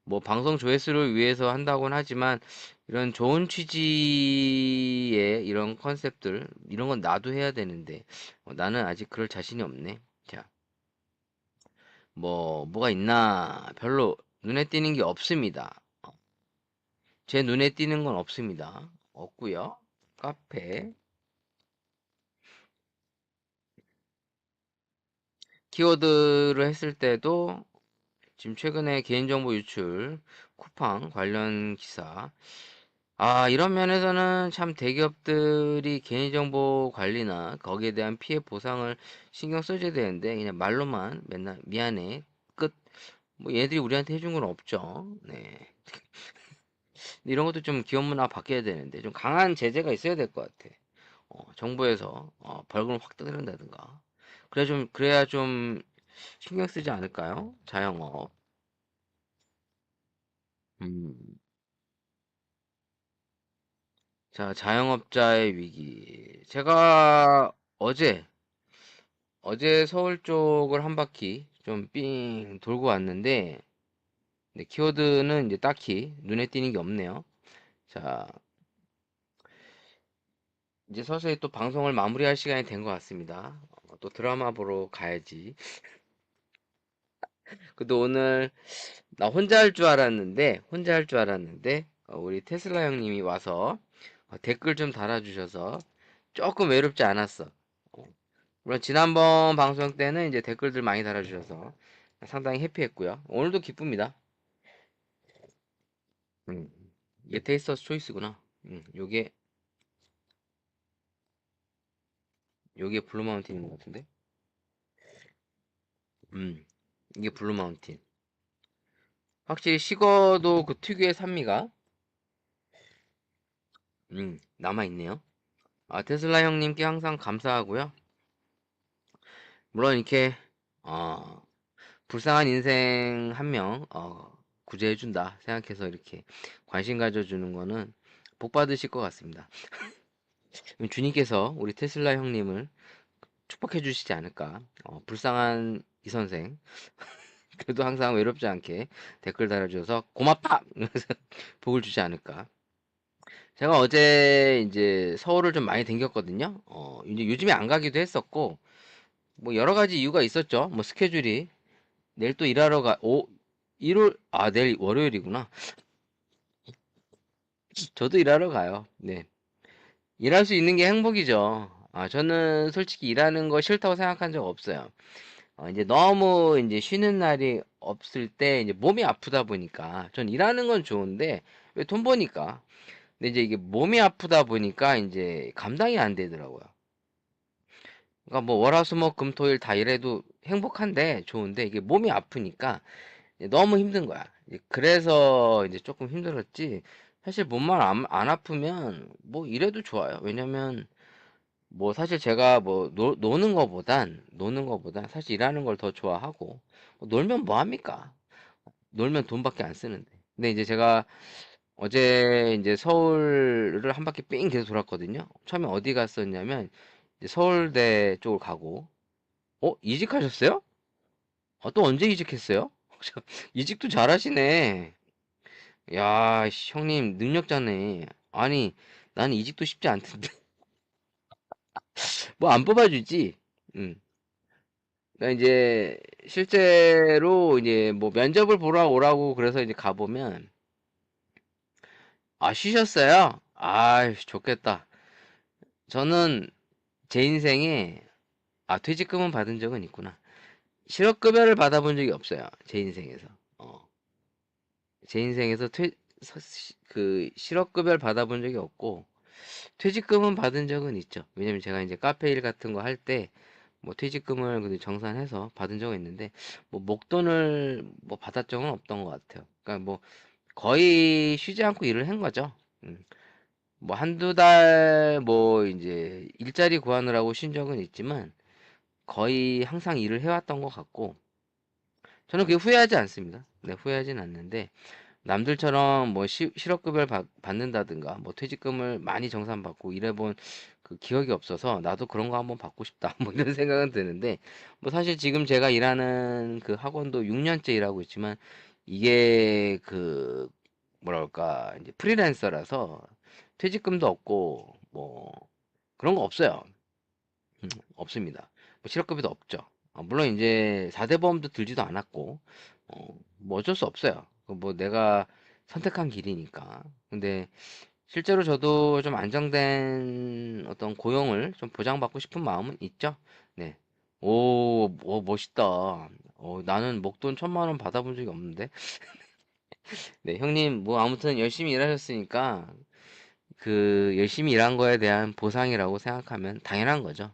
뭐 방송 조회수를 위해서 한다고는 하지만 이런 좋은 취지의 이런 컨셉들 이런 건 나도 해야 되는데 나는 아직 그럴 자신이 없네. 자, 뭐가 있나? 별로 눈에 띄는 게 없습니다. 제 눈에 띄는 건 없습니다. 없고요. 카페 키워드를 했을 때도 지금 최근에 개인정보 유출 쿠팡 관련 기사 이런 면에서는 참 대기업들이 개인정보 관리나 거기에 대한 피해 보상을 신경 써줘야 되는데 그냥 말로만 맨날 미안해 끝 뭐 얘들이 우리한테 해준 건 없죠. 네. 이런 것도 좀 기업 문화 바뀌어야 되는데 좀 강한 제재가 있어야 될 것 같아. 정부에서 벌금을 확 때린다든가. 그래야 좀 신경 쓰지 않을까요? 자영업. 음. 자, 자영업자의 위기. 제가 어제 서울 쪽을 한 바퀴 좀 삥 돌고 왔는데, 네, 키워드는 이제 딱히 눈에 띄는 게 없네요. 자, 이제 서서히 또 방송을 마무리할 시간이 된 것 같습니다. 또 드라마 보러 가야지. 그래도 오늘 나 혼자 할 줄 알았는데, 우리 테슬라 형님이 와서 댓글 좀 달아주셔서 조금 외롭지 않았어. 어, 물론 지난번 방송 때는 이제 댓글들 많이 달아주셔서 상당히 해피했고요. 오늘도 기쁩니다. 음, 이게 테이스터스 초이스구나. 요게 블루 마운틴인 것 같은데. 음, 이게 블루 마운틴. 확실히 식어도 그 특유의 산미가 남아있네요. 테슬라 형님께 항상 감사하고요. 물론 이렇게 어, 불쌍한 인생 한 명 구제해준다 생각해서 이렇게 관심 가져주는 거는 복 받으실 것 같습니다. 주님께서 우리 테슬라 형님을 축복해 주시지 않을까. 불쌍한 이 선생 그래도 항상 외롭지 않게 댓글 달아주셔서 고맙다 복을 주지 않을까. 제가 어제 이제 서울을 좀 많이 댕겼거든요. 이제 요즘에 안 가기도 했었고 뭐 여러 가지 이유가 있었죠. 뭐 스케줄이 내일 또 일하러 일월 내일 월요일이구나. 저도 일하러 가요. 네. 일할 수 있는 게 행복이죠. 저는 솔직히 일하는 거 싫다고 생각한 적 없어요. 이제 너무 이제 쉬는 날이 없을 때 이제 몸이 아프다 보니까 전 일하는 건 좋은데 왜 돈 버니까. 근데 이제 이게 몸이 아프다 보니까 이제 감당이 안 되더라고요. 그러니까 뭐 월화수목금토일 다 일해도 행복한데 좋은데 이게 몸이 아프니까 너무 힘든 거야. 그래서 이제 조금 힘들었지. 사실 몸만 안 아프면 뭐 이래도 좋아요. 왜냐면 뭐 사실 제가 뭐 노는 거보단 사실 일하는 걸 더 좋아하고 놀면 뭐 합니까? 놀면 돈밖에 안 쓰는데. 근데 이제 제가 어제 이제 서울을 한 바퀴 삥 계속 돌았거든요. 처음에 어디 갔었냐면 이제 서울대 쪽을 가고 이직하셨어요? 또 언제 이직했어요? 이직도 잘하시네. 야, 씨, 형님 능력자네. 아니, 나는 이직도 쉽지 않던데. 뭐 안 뽑아주지? 응. 그러니까 이제 실제로 이제 뭐 면접을 보러 오라고 그래서 이제 가보면 쉬셨어요? 좋겠다. 저는 제 인생에 퇴직금은 받은 적은 있구나. 실업급여를 받아본 적이 없어요. 제 인생에서. 제 인생에서 그 실업급여를 받아본 적이 없고 퇴직금은 받은 적은 있죠. 왜냐면 제가 이제 카페 일 같은 거 할 때 뭐 퇴직금을 그 정산해서 받은 적은 있는데 뭐 목돈을 뭐 받았 적은 없던 것 같아요. 그러니까 뭐 거의 쉬지 않고 일을 한 거죠. 뭐 한두 달 뭐 이제 일자리 구하느라고 쉰 적은 있지만 거의 항상 일을 해왔던 것 같고 저는 그게 후회하지 않습니다. 네, 후회하진 않는데 남들처럼 뭐 실업급여를 받는다든가 뭐 퇴직금을 많이 정산받고 일해본 그 기억이 없어서 나도 그런 거 한번 받고 싶다 뭐 이런 생각은 드는데 뭐 사실 지금 제가 일하는 그 학원도 6년째 일하고 있지만 이게 그 뭐랄까 이제 프리랜서라서 퇴직금도 없고 뭐 그런 거 없어요. 없습니다. 뭐 실업급여도 없죠. 물론 이제 4대 보험도 들지도 않았고, 뭐 어쩔 수 없어요. 뭐 내가 선택한 길이니까. 근데 실제로 저도 좀 안정된 어떤 고용을 좀 보장받고 싶은 마음은 있죠. 네. 멋있다. 나는 목돈 1,000만 원 받아본 적이 없는데. 네, 형님, 뭐 아무튼 열심히 일하셨으니까 그 열심히 일한 거에 대한 보상이라고 생각하면 당연한 거죠.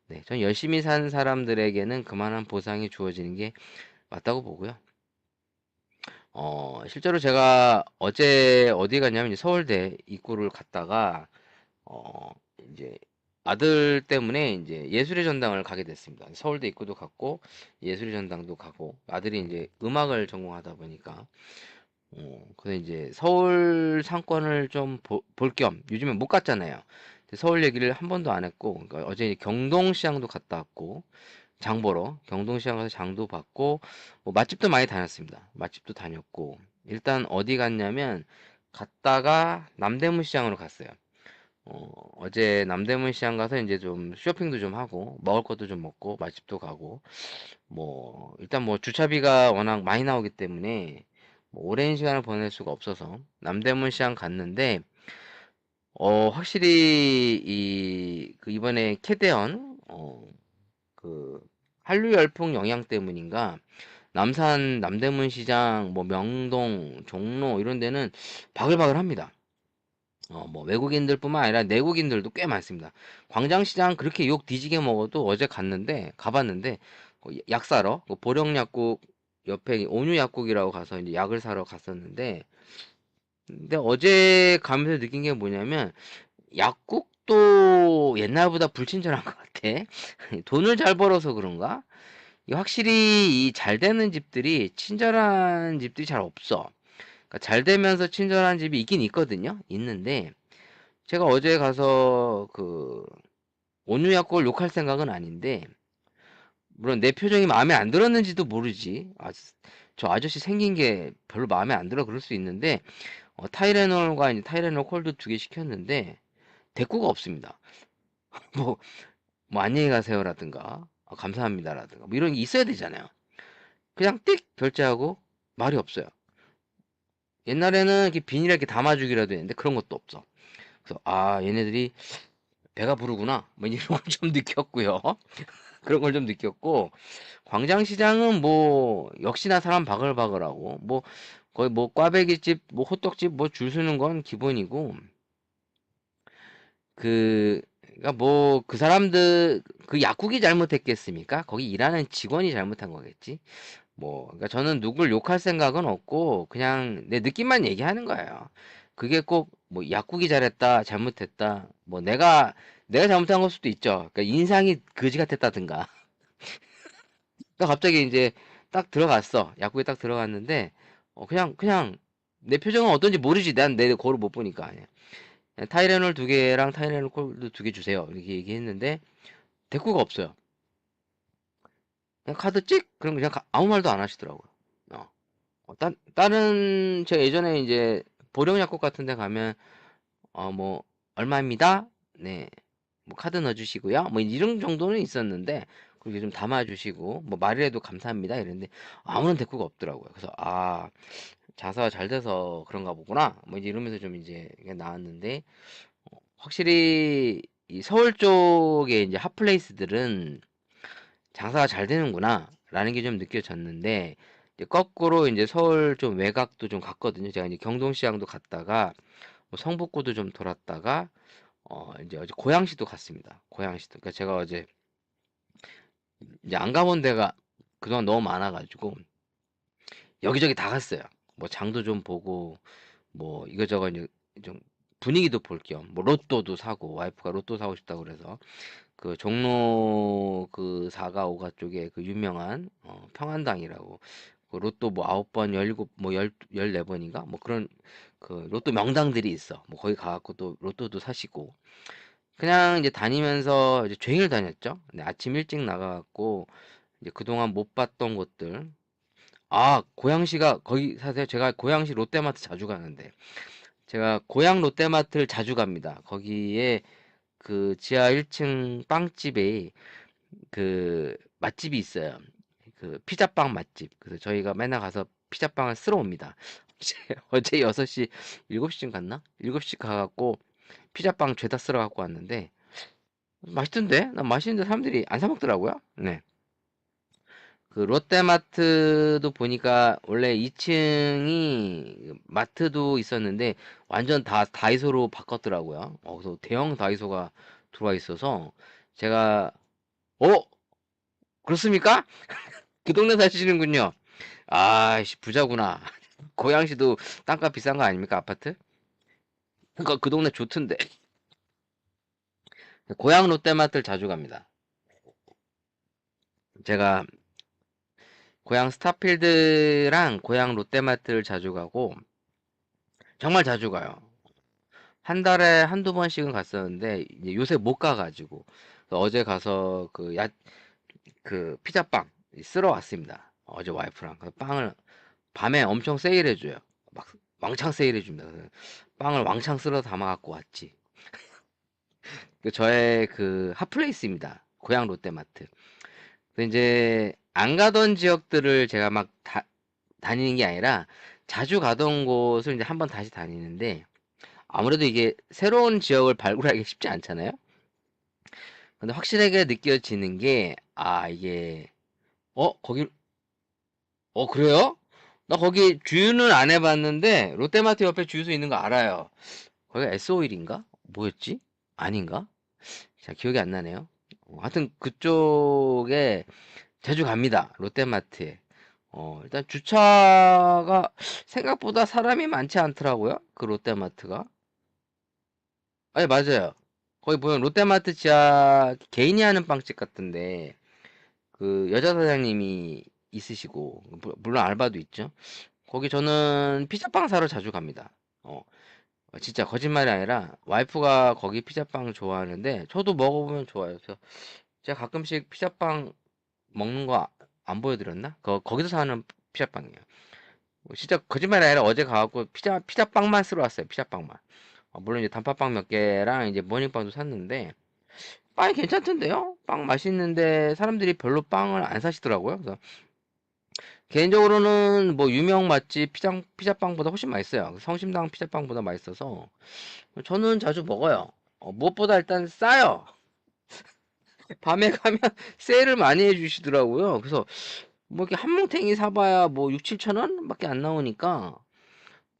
네, 전 열심히 산 사람들에게는 그만한 보상이 주어지는 게 맞다고 보고요. 실제로 제가 어제 어디 갔냐면 이제 서울대 입구를 갔다가 어, 이제 아들 때문에 이제 예술의 전당을 가게 됐습니다. 서울대 입구도 갔고 예술의 전당도 가고 아들이 이제 음악을 전공하다 보니까 그래서 이제 서울 상권을 좀 볼 겸 요즘에 못 갔잖아요. 서울 얘기를 한 번도 안 했고 그러니까 어제 경동시장도 갔다 왔고 장 보러 경동시장 가서 장도 봤고 뭐 맛집도 많이 다녔습니다. 맛집도 다녔고 일단 어디 갔냐면 갔다가 남대문 시장으로 갔어요. 어제 남대문 시장 가서 이제 좀 쇼핑도 좀 하고 먹을 것도 좀 먹고 맛집도 가고 뭐 일단 뭐 주차비가 워낙 많이 나오기 때문에 뭐 오랜 시간을 보낼 수가 없어서 남대문 시장 갔는데 확실히 그 이번에 캐대언 그 한류 열풍 영향 때문인가 남산 남대문 시장 뭐 명동 종로 이런 데는 바글바글합니다. 뭐 외국인들뿐만 아니라 내국인들도 꽤 많습니다. 광장시장 그렇게 욕 뒤지게 먹어도 어제 갔는데 가봤는데 약 사러 보령약국 옆에 온유약국이라고 가서 이제 약을 사러 갔었는데 근데 어제 가면서 느낀 게 뭐냐면 약국도 옛날보다 불친절한 것 같아. 돈을 잘 벌어서 그런가? 확실히 이 잘 되는 집들이 친절한 집들이 잘 없어. 그러니까 잘 되면서 친절한 집이 있긴 있거든요. 있는데 제가 어제 가서 그 온유약국을 욕할 생각은 아닌데 물론 내 표정이 마음에 안 들었는지도 모르지. 저 아저씨 생긴 게 별로 마음에 안 들어 그럴 수 있는데 타이레놀과 이제 타이레놀 콜드 2개 시켰는데 대꾸가 없습니다. 뭐, 뭐 안녕히 가세요라든가 감사합니다라든가 뭐 이런 게 있어야 되잖아요. 그냥 띡 결제하고 말이 없어요. 옛날에는 이렇게 비닐에 이렇게 담아주기라도 했는데 그런 것도 없어. 그래서 얘네들이 배가 부르구나 뭐 이런 걸 좀 느꼈고요. 그런 걸 좀 느꼈고 광장시장은 뭐 역시나 사람 바글바글하고 뭐 거의 뭐 꽈배기집 뭐 호떡집 뭐 줄 서는 건 기본이고 그니까 뭐 그 사람들 그 약국이 잘못했겠습니까? 거기 일하는 직원이 잘못한 거겠지. 뭐 그러니까 저는 누굴 욕할 생각은 없고 그냥 내 느낌만 얘기하는 거예요. 그게 꼭 뭐 약국이 잘했다, 잘못했다. 뭐 내가 잘못한 걸 수도 있죠. 그러니까 인상이 거지 같았다든가. 그러니까 갑자기 이제 딱 들어갔어. 약국에 딱 들어갔는데 그냥 내 표정은 어떤지 모르지. 난 내 거울 못 보니까. 타이레놀 2개랑 타이레놀 콜드 2개 주세요. 이렇게 얘기했는데 대꾸가 없어요. 그냥 카드 찍? 그럼 그냥 아무 말도 안 하시더라고요. 어. 다른 제가 예전에 이제 보령약국 같은 데 가면 뭐 얼마입니다. 네. 뭐 카드 넣어주시고요. 뭐 이런 정도는 있었는데 그렇게 좀 담아주시고 뭐 말이라도 감사합니다 이랬는데 아무런 대꾸가 없더라고요. 그래서 장사가 잘 돼서 그런가 보구나. 뭐 이제 이러면서 좀 이제 나왔는데 확실히 이 서울 쪽에 이제 핫플레이스들은 장사가 잘 되는구나 라는 게 좀 느껴졌는데 이제 거꾸로 이제 서울 좀 외곽도 좀 갔거든요. 제가 이제 경동시장도 갔다가 뭐 성북구도 좀 돌았다가 이제 어제 고양시도 갔습니다. 고양시도. 그러니까 제가 어제 이제 안 가본 데가 그동안 너무 많아가지고 여기저기 다 갔어요. 뭐 장도 좀 보고 뭐 이거저거 이제 좀 분위기도 볼 겸 뭐 로또도 사고 와이프가 로또 사고 싶다고 그래서 그 종로 그 4가 5가 쪽에 그 유명한 평안당이라고 그 로또 뭐 9번, 17, 뭐 14번인가? 뭐 그런 그 로또 명당들이 있어. 뭐 거기 가갖고 또 로또도 사시고 그냥 이제 다니면서 이제 종일 다녔죠. 근데 아침 일찍 나가갖고 이제 그동안 못 봤던 곳들 고양시가 거기 사세요? 제가 고양시 롯데마트 자주 가는데 제가 고양 롯데마트를 자주 갑니다. 거기에 그 지하 1층 빵집에 그 맛집이 있어요. 그 피자빵 맛집. 그래서 저희가 맨날 가서 피자빵을 쓸어 옵니다. 어제 6시, 7시쯤 갔나? 7시 가갖고 피자빵 죄다 쓸어 갖고 왔는데 맛있던데? 난 맛있는데 사람들이 안 사 먹더라고요. 네. 그 롯데마트도 보니까 원래 2층이 마트도 있었는데 완전 다 다이소로 바꿨더라고요. 그래서 대형 다이소가 들어와 있어서 제가 어? 그렇습니까? 그 동네 사시는군요. 아이씨 부자구나. 고양시도 땅값 비싼 거 아닙니까, 아파트? 그러니까 그 동네 좋던데. 고양 롯데마트를 자주 갑니다. 제가 고양 스타필드랑 고양 롯데마트를 자주 가고, 정말 자주 가요. 한 달에 한두 번씩은 갔었는데, 이제 요새 못 가가지고. 그래서 어제 가서 그 피자빵 쓸어 왔습니다. 어제 와이프랑. 그래서 빵을 밤에 엄청 세일해줘요. 막 왕창 세일해줍니다. 그래서 빵을 왕창 쓸어 담아갖고 왔지. 저의 그 핫플레이스입니다. 고양 롯데마트. 근데 이제 안 가던 지역들을 제가 막 다니는 게 아니라 자주 가던 곳을 이제 한번 다시 다니는데 아무래도 이게 새로운 지역을 발굴하기 쉽지 않잖아요. 근데 확실하게 느껴지는 게 이게 거기 그래요? 나 거기 주유는 안 해봤는데 롯데마트 옆에 주유소 있는 거 알아요. 거기가 S 오일인가? 뭐였지? 아닌가? 자, 기억이 안 나네요. 하여튼 그쪽에 자주 갑니다. 롯데마트에. 일단 주차가 생각보다 사람이 많지 않더라고요. 그 롯데마트가. 아니, 맞아요. 거기 보면 롯데마트 지하 개인이 하는 빵집 같은데, 그 여자 사장님이 있으시고, 물론 알바도 있죠. 거기 저는 피자빵 사러 자주 갑니다. 어, 진짜 거짓말이 아니라 와이프가 거기 피자빵 좋아하는데, 저도 먹어보면 좋아요. 그래서 제가 가끔씩 피자빵 먹는 거 안 보여드렸나? 거기서 사는 피자빵이에요. 진짜 거짓말이 아니라 어제 가갖고 피자빵만 쓰러 왔어요. 피자빵만. 물론 이제 단팥빵 몇 개랑 이제 모닝빵도 샀는데 빵이 괜찮던데요? 빵 맛있는데 사람들이 별로 빵을 안 사시더라고요. 그래서 개인적으로는 뭐 유명 맛집 피자빵보다 훨씬 맛있어요. 성심당 피자빵보다 맛있어서 저는 자주 먹어요. 무엇보다 일단 싸요. 밤에 가면 세일을 많이 해주시더라고요. 그래서 뭐 이렇게 한 뭉탱이 사봐야 뭐 6, 7천 원밖에 안 나오니까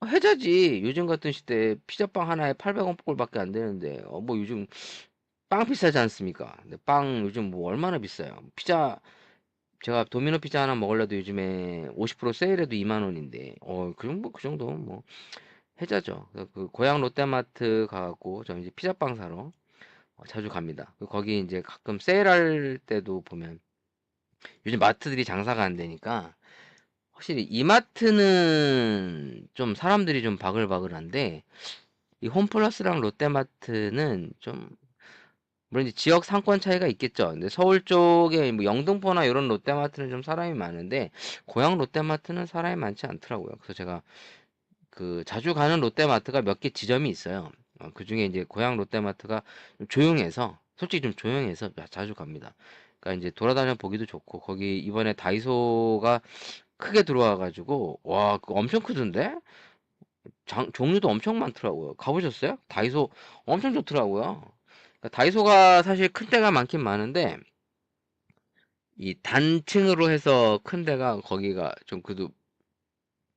해자지. 요즘 같은 시대에 피자빵 하나에 800원 꼴밖에 안 되는데 뭐 요즘 빵 비싸지 않습니까? 근데 빵 요즘 뭐 얼마나 비싸요? 피자 제가 도미노 피자 하나 먹으려도 요즘에 50% 세일해도 2만 원인데 그 정도 뭐 해자죠. 그래서 그 고향 롯데마트 가고 저 이제 피자빵 사러 자주 갑니다. 거기 이제 가끔 세일할 때도 보면 요즘 마트들이 장사가 안 되니까 확실히 이마트는 좀 사람들이 좀 바글바글한데 이 홈플러스랑 롯데마트는 좀 물론 이제 지역 상권 차이가 있겠죠. 근데 서울 쪽에 뭐 영등포나 이런 롯데마트는 좀 사람이 많은데 고향 롯데마트는 사람이 많지 않더라고요. 그래서 제가 그 자주 가는 롯데마트가 몇 개 지점이 있어요. 그중에 이제 고향 롯데마트가 좀 조용해서 솔직히 좀 조용해서 자주 갑니다. 그러니까 이제 돌아다녀 보기도 좋고 거기 이번에 다이소가 크게 들어와 가지고 와, 그거 엄청 크던데? 종류도 엄청 많더라고요. 가보셨어요? 다이소 엄청 좋더라고요. 그러니까 다이소가 사실 큰 데가 많긴 많은데 이 단층으로 해서 큰 데가 거기가 좀 그래도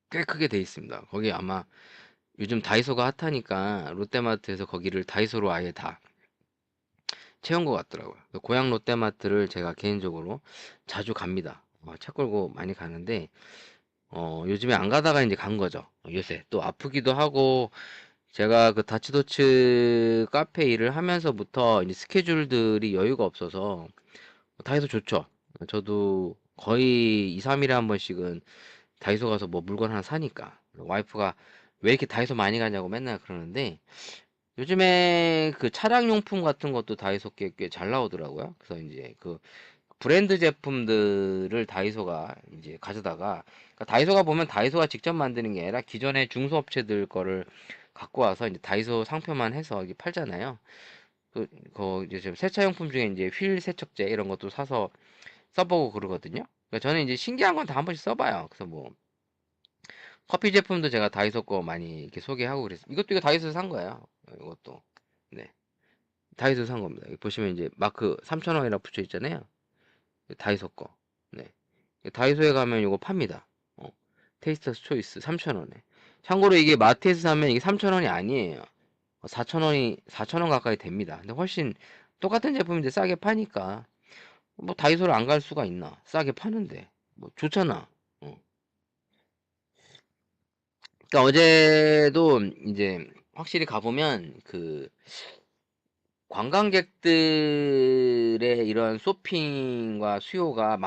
꽤 크게 돼 있습니다. 거기 아마 요즘 다이소가 핫하니까 롯데마트에서 거기를 다이소로 아예 다 채운 것 같더라고요. 고향 롯데마트를 제가 개인적으로 자주 갑니다. 차 끌고 많이 가는데 요즘에 안 가다가 이제 간 거죠. 요새 또 아프기도 하고 제가 그 다치도츠 카페 일을 하면서부터 이제 스케줄들이 여유가 없어서 다이소 좋죠. 저도 거의 2, 3일에 한 번씩은 다이소 가서 뭐 물건 하나 사니까 와이프가 왜 이렇게 다이소 많이 가냐고 맨날 그러는데 요즘에 그 차량용품 같은 것도 다이소 꽤 잘 나오더라고요. 그래서 이제 그 브랜드 제품들을 다이소가 이제 가져다가 그러니까 다이소가 보면 다이소가 직접 만드는 게 아니라 기존의 중소업체들 거를 갖고 와서 이제 다이소 상표만 해서 이게 팔잖아요. 이제 좀 세차용품 중에 이제 휠 세척제 이런 것도 사서 써보고 그러거든요. 그러니까 저는 이제 신기한 건 다 한 번씩 써봐요. 그래서 뭐 커피 제품도 제가 다이소 거 많이 이렇게 소개하고 그랬어요. 이거 다이소에서 산 거예요. 이것도. 네. 다이소에서 산 겁니다. 여기 보시면 이제 마크 3,000원이라고 붙여 있잖아요. 다이소 거. 네. 다이소에 가면 이거 팝니다. 테이스터스 초이스 3,000원에. 참고로 이게 마트에서 사면 이게 3,000원이 아니에요. 4,000원 가까이 됩니다. 근데 훨씬 똑같은 제품인데 싸게 파니까 뭐 다이소를 안 갈 수가 있나? 싸게 파는데. 뭐 좋잖아. 어. 그러니까 어제도 이제 확실히 가보면 그 관광객들의 이런 쇼핑과 수요가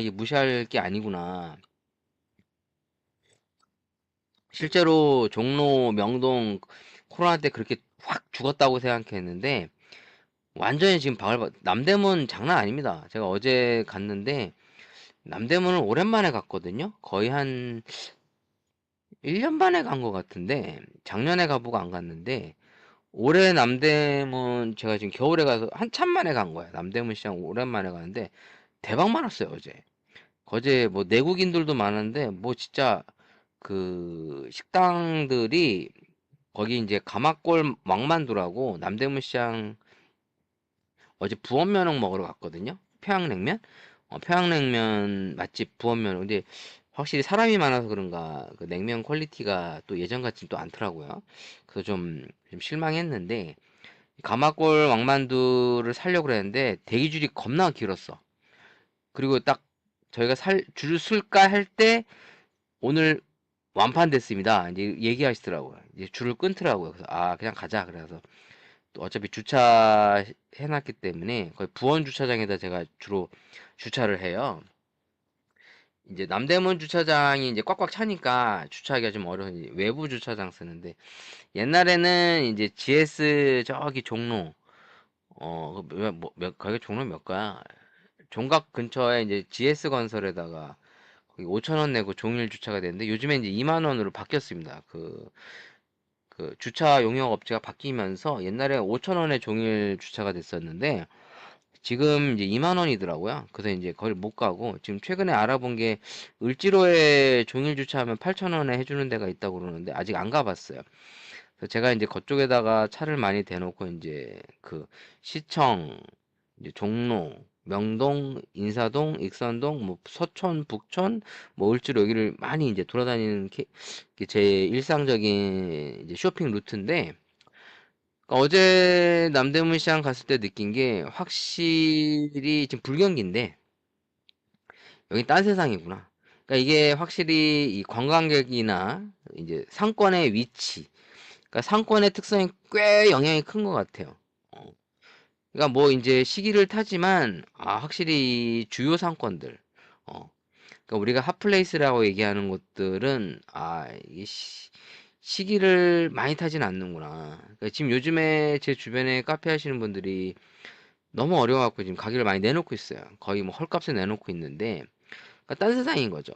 이게 무시할 게 아니구나. 실제로 종로, 명동 코로나 때 그렇게 확 죽었다고 생각했는데 완전히 지금 남대문 장난 아닙니다. 제가 어제 갔는데 남대문을 오랜만에 갔거든요. 거의 한 1년 만에 간 것 같은데 작년에 가보고 안 갔는데 올해 남대문 제가 지금 겨울에 가서 한참 만에 간 거야. 남대문 시장 오랜만에 가는데 대박 많았어요, 어제. 어제 뭐 내국인들도 많은데 뭐 진짜 그 식당들이 거기 이제 가마골 왕만두라고 남대문 시장 어제 부원면허 먹으러 갔거든요. 평양냉면? 평양냉면 맛집 부원면허. 근데 확실히 사람이 많아서 그런가 그 냉면 퀄리티가 또 예전 같진 또 않더라고요. 그래서 좀 실망했는데 가마골 왕만두를 사려고 그랬는데 대기줄이 겁나 길었어. 그리고 딱 저희가 줄을 쓸까 할 때 오늘 완판됐습니다. 이제 얘기하시더라고요. 이제 줄을 끊더라고요. 그래서 그냥 가자. 그래서 또 어차피 주차 해놨기 때문에 거의 부원 주차장에다 제가 주로 주차를 해요. 이제 남대문 주차장이 이제 꽉꽉 차니까 주차하기가 좀 어려운 외부 주차장 쓰는데 옛날에는 이제 GS 저기 종로 거기 종로 몇 가야? 종각 근처에 이제 GS 건설에다가 거기 5천 원 내고 종일 주차가 되는데 요즘에 이제 2만 원으로 바뀌었습니다. 그 주차 용역 업체가 바뀌면서 옛날에 5천 원에 종일 주차가 됐었는데 지금 이제 2만 원이더라고요. 그래서 이제 거기 못 가고 지금 최근에 알아본 게 을지로에 종일 주차하면 8천 원에 해주는 데가 있다고 그러는데 아직 안 가봤어요. 그래서 제가 이제 그쪽에다가 차를 많이 대놓고 이제 그 시청, 이제 종로, 명동, 인사동, 익선동, 뭐 서촌, 북촌, 뭐 을지로 여기를 많이 이제 돌아다니는 제 일상적인 이제 쇼핑 루트인데 그러니까 어제 남대문 시장 갔을 때 느낀 게 확실히 지금 불경기인데 여기 딴 세상이구나. 그러니까 이게 확실히 이 관광객이나 이제 상권의 위치, 그러니까 상권의 특성이 꽤 영향이 큰 것 같아요. 어, 그러니까 뭐 이제 시기를 타지만 확실히 주요 상권들, 그러니까 우리가 핫플레이스라고 얘기하는 곳들은 이게 시기를 많이 타진 않는구나. 그러니까 지금 요즘에 제 주변에 카페 하시는 분들이 너무 어려워갖고 지금 가격을 많이 내놓고 있어요. 거의 뭐 헐값에 내놓고 있는데, 그러니까 딴 세상인 거죠.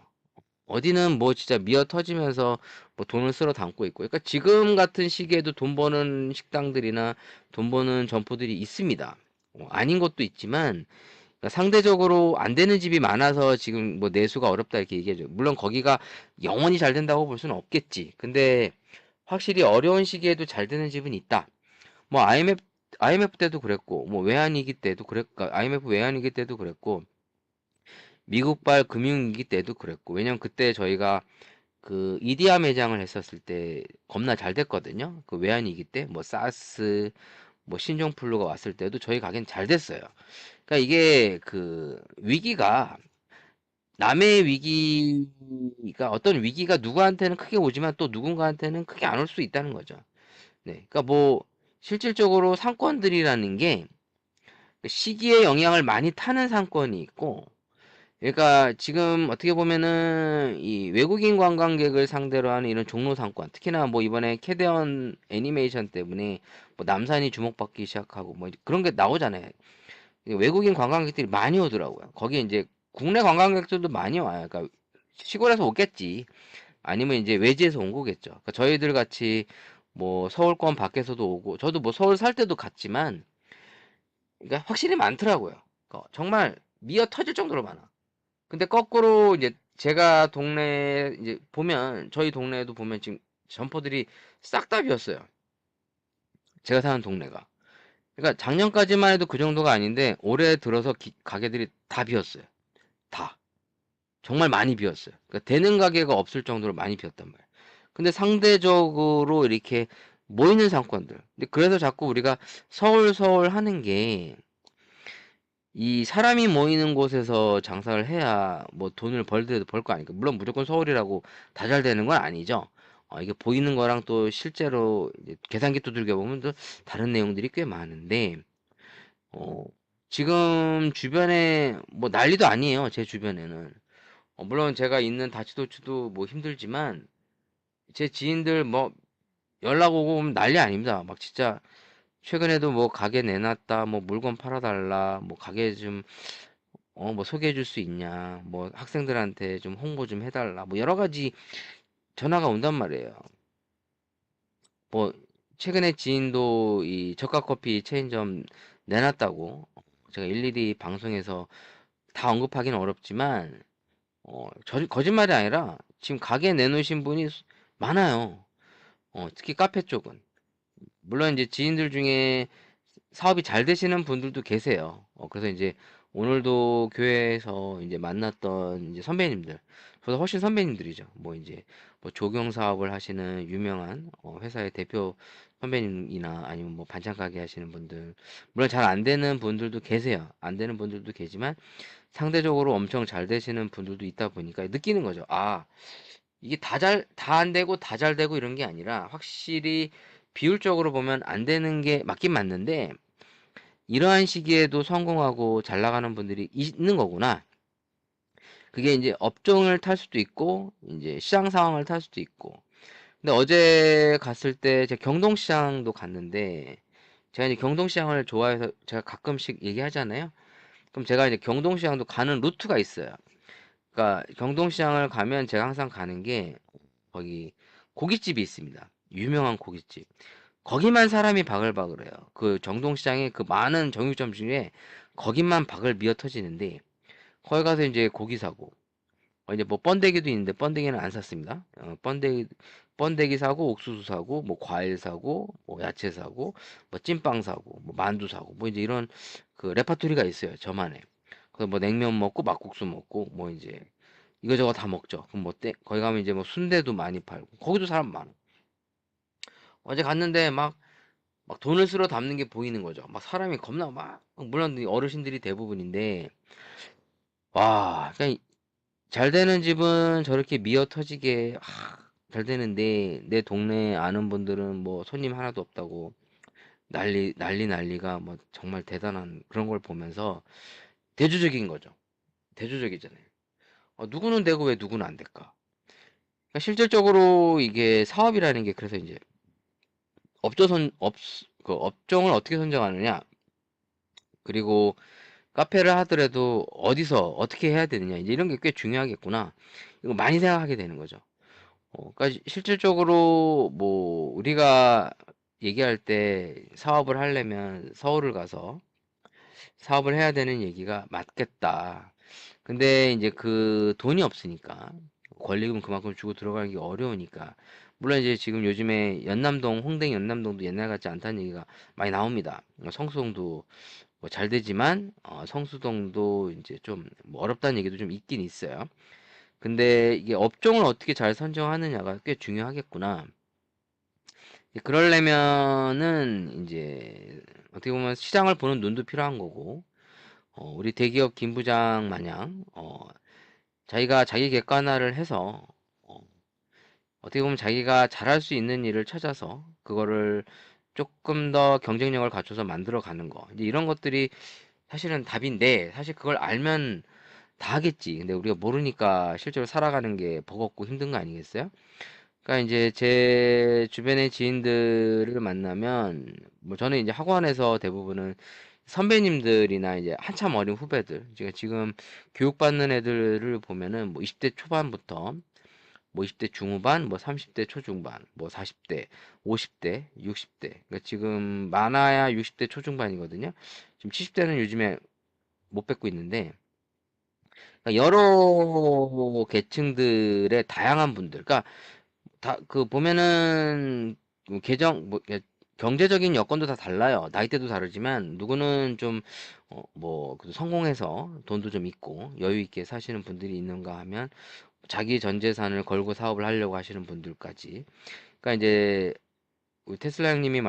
어디는 뭐 진짜 미어 터지면서 뭐 돈을 쓸어 담고 있고, 그러니까 지금 같은 시기에도 돈 버는 식당들이나 돈 버는 점포들이 있습니다. 아닌 것도 있지만, 그러니까 상대적으로 안 되는 집이 많아서 지금 뭐 내수가 어렵다 이렇게 얘기하죠. 물론 거기가 영원히 잘 된다고 볼 수는 없겠지. 근데 확실히 어려운 시기에도 잘 되는 집은 있다. 뭐 IMF 때도 그랬고, 뭐 외환위기 때도 IMF 외환위기 때도 그랬고, 미국발 금융위기 때도 그랬고, 왜냐면 그때 저희가 그 이디야 매장을 했었을 때 겁나 잘 됐거든요. 그 외환위기 때, 뭐 사스, 뭐 신종플루가 왔을 때도 저희 가게는 잘 됐어요. 그러니까 이게 그 위기가 남의 위기가 어떤 위기가 누구한테는 크게 오지만 또 누군가한테는 크게 안 올 수 있다는 거죠. 네. 그러니까 뭐 실질적으로 상권들이라는 게 시기의 영향을 많이 타는 상권이 있고 그러니까 지금 어떻게 보면은 이 외국인 관광객을 상대로 하는 이런 종로 상권 특히나 뭐 이번에 캐대언 애니메이션 때문에 뭐 남산이 주목받기 시작하고 뭐 그런 게 나오잖아요. 외국인 관광객들이 많이 오더라고요. 거기에 이제 국내 관광객들도 많이 와요. 그러니까 시골에서 오겠지. 아니면 이제 외지에서 온 거겠죠. 그러니까 저희들 같이 뭐 서울권 밖에서도 오고, 저도 뭐 서울 살 때도 갔지만, 그러니까 확실히 많더라고요. 정말 미어 터질 정도로 많아. 근데 거꾸로 이제 제가 동네 이제 보면 저희 동네에도 보면 지금 점포들이 싹 다 비었어요. 제가 사는 동네가. 그러니까 작년까지만 해도 그 정도가 아닌데 올해 들어서 가게들이 다 비었어요. 다. 정말 많이 비었어요. 그러니까 되는 가게가 없을 정도로 많이 비었단 말이에요. 근데 상대적으로 이렇게 모이는 상권들. 근데 그래서 자꾸 우리가 서울 하는 게 이 사람이 모이는 곳에서 장사를 해야 뭐 돈을 벌더라도 벌 거 아니까. 물론 무조건 서울이라고 다 잘 되는 건 아니죠. 이게 보이는 거랑 또 실제로 이제 계산기 두들겨 보면 또 다른 내용들이 꽤 많은데, 어, 지금 주변에 뭐 난리도 아니에요. 제 주변에는. 물론 제가 있는 다치도치도 뭐 힘들지만, 제 지인들 뭐 연락 오고 오면 난리 아닙니다. 막 진짜 최근에도 뭐 가게 내놨다, 뭐 물건 팔아달라, 뭐 가게 좀, 뭐 소개해 줄 수 있냐, 뭐 학생들한테 좀 홍보 좀 해달라, 뭐 여러 가지 전화가 온단 말이에요. 뭐 최근에 지인도 이 저가 커피 체인점 내놨다고 제가 일일이 방송에서 다 언급하기는 어렵지만 거짓말이 아니라 지금 가게 내놓으신 분이 많아요. 특히 카페 쪽은. 물론 이제 지인들 중에 사업이 잘 되시는 분들도 계세요. 그래서 이제 오늘도 교회에서 이제 만났던 이제 선배님들, 저도 훨씬 선배님들이죠. 뭐 이제 뭐 조경 사업을 하시는 유명한 회사의 대표 선배님이나 아니면 뭐 반찬 가게 하시는 분들, 물론 잘 안 되는 분들도 계세요. 안 되는 분들도 계지만 상대적으로 엄청 잘 되시는 분들도 있다 보니까 느끼는 거죠. 아, 이게 다 안 되고 다 잘 되고 이런 게 아니라 확실히 비율적으로 보면 안 되는 게 맞긴 맞는데 이러한 시기에도 성공하고 잘 나가는 분들이 있는 거구나. 그게 이제 업종을 탈 수도 있고, 이제 시장 상황을 탈 수도 있고. 근데 어제 갔을 때 제가 경동시장도 갔는데, 제가 이제 경동시장을 좋아해서 제가 가끔씩 얘기하잖아요. 그럼 제가 이제 경동시장도 가는 루트가 있어요. 그러니까 경동시장을 가면 제가 항상 가는 게 거기 고깃집이 있습니다. 유명한 고깃집. 거기만 사람이 바글바글해요. 그 정동시장의 그 많은 정육점 중에 거기만 바글 미어 터지는데 거기 가서 이제 고기 사고 이제 뭐 번데기도 있는데 번데기는 안 샀습니다. 번데기 사고 옥수수 사고 뭐 과일 사고 뭐 야채 사고 뭐 찐빵 사고 뭐 만두 사고 뭐 이제 이런 그 레파토리가 있어요. 저만의. 그래서 뭐 냉면 먹고 막국수 먹고 뭐 이제 이거저거 다 먹죠. 그럼 뭐 거기 가면 이제 뭐 순대도 많이 팔고 거기도 사람 많아. 어제 갔는데 막 돈을 쓸어 담는 게 보이는 거죠. 막 사람이 겁나 막 물론 이 어르신들이 대부분인데 와, 그냥 잘 되는 집은 저렇게 미어 터지게 잘 되는데 내 동네에 아는 분들은 뭐 손님 하나도 없다고 난리가 뭐 정말 대단한 그런 걸 보면서 대조적인 거죠. 대조적이잖아요. 누구는 되고 왜 누구는 안 될까? 그러니까 실질적으로 이게 사업이라는 게 그래서 이제 그 업종을 어떻게 선정하느냐 그리고 카페를 하더라도 어디서 어떻게 해야 되느냐 이제 이런 게 꽤 중요하겠구나. 이거 많이 생각하게 되는 거죠. 그러니까 실질적으로 뭐 우리가 얘기할 때 사업을 하려면 서울을 가서 사업을 해야 되는 얘기가 맞겠다. 근데 이제 그 돈이 없으니까 권리금 그만큼 주고 들어가기 어려우니까 물론 이제 지금 요즘에 연남동 홍대 연남동도 옛날 같지 않다는 얘기가 많이 나옵니다. 성수동도 뭐 잘 되지만 성수동도 이제 좀뭐 어렵다는 얘기도 좀 있긴 있어요. 근데 이게 업종을 어떻게 잘 선정하느냐가 꽤 중요하겠구나. 그러려면은 이제 어떻게 보면 시장을 보는 눈도 필요한 거고, 우리 대기업 김 부장 마냥 자기가 자기 객관화를 해서 어떻게 보면 자기가 잘할 수 있는 일을 찾아서 그거를 조금 더 경쟁력을 갖춰서 만들어 가는 거. 이제 이런 것들이 사실은 답인데 사실 그걸 알면 다 하겠지. 근데 우리가 모르니까 실제로 살아가는 게 버겁고 힘든 거 아니겠어요? 그러니까 이제 제 주변의 지인들을 만나면 뭐 저는 이제 학원에서 대부분은 선배님들이나 이제 한참 어린 후배들, 제가 지금 교육받는 애들을 보면은 뭐 20대 초반부터 뭐 20대 중후반, 뭐 30대 초중반, 뭐 40대, 50대, 60대. 그러니까 지금 많아야 60대 초중반이거든요. 지금 70대는 요즘에 못 뵙고 있는데 그러니까 여러 계층들의 다양한 분들. 그러니까 다 그 보면은 그 경제적인 여건도 다 달라요. 나이대도 다르지만 누구는 좀 뭐 그래도 성공해서 돈도 좀 있고 여유 있게 사시는 분들이 있는가 하면 자기 전 재산을 걸고 사업을 하려고 하시는 분들까지. 그러니까 이제 우리 테슬라 형님이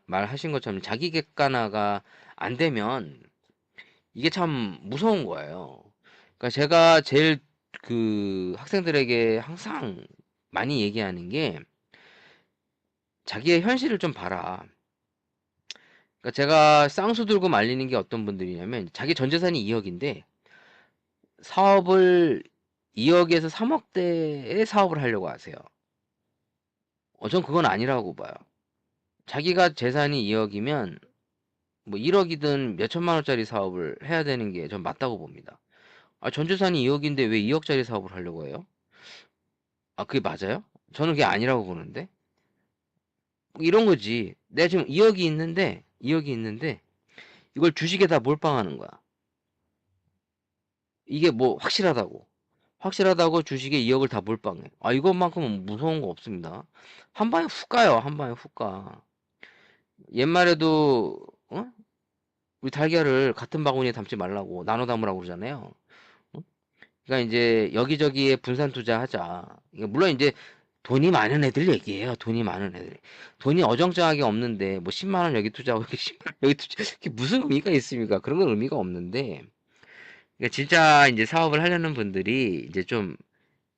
말하신 것처럼 자기 객관화가 안 되면 이게 참 무서운 거예요. 그러니까 제가 제일 그 학생들에게 항상 많이 얘기하는 게 자기의 현실을 좀 봐라. 그러니까 제가 쌍수 들고 말리는 게 어떤 분들이냐면 자기 전 재산이 2억인데 사업을 2억에서 3억대의 사업을 하려고 하세요. 전 그건 아니라고 봐요. 자기가 재산이 2억이면 뭐 1억이든 몇 천만 원짜리 사업을 해야 되는 게 전 맞다고 봅니다. 전 재산이 2억인데 왜 2억짜리 사업을 하려고 해요? 그게 맞아요? 저는 그게 아니라고 보는데. 이런 거지. 내가 지금 2억이 있는데 이걸 주식에다 몰빵하는 거야. 이게 뭐 확실하다고 주식에 2억을 다 몰빵해. 이것만큼은 무서운 거 없습니다. 한 방에 훅 가요. 한 방에 훅 가. 옛말에도 우리 달걀을 같은 바구니에 담지 말라고 나눠 담으라고 그러잖아요. 어? 그러니까 이제 여기저기에 분산 투자하자. 물론 이제 돈이 많은 애들 얘기예요. 돈이 많은 애들. 돈이 어정쩡하게 없는데 뭐 10만 원 여기 투자하고 이렇게 10만 원 여기 투자 이게 무슨 의미가 있습니까? 그런 건 의미가 없는데. 그러니까 진짜 이제 사업을 하려는 분들이 이제 좀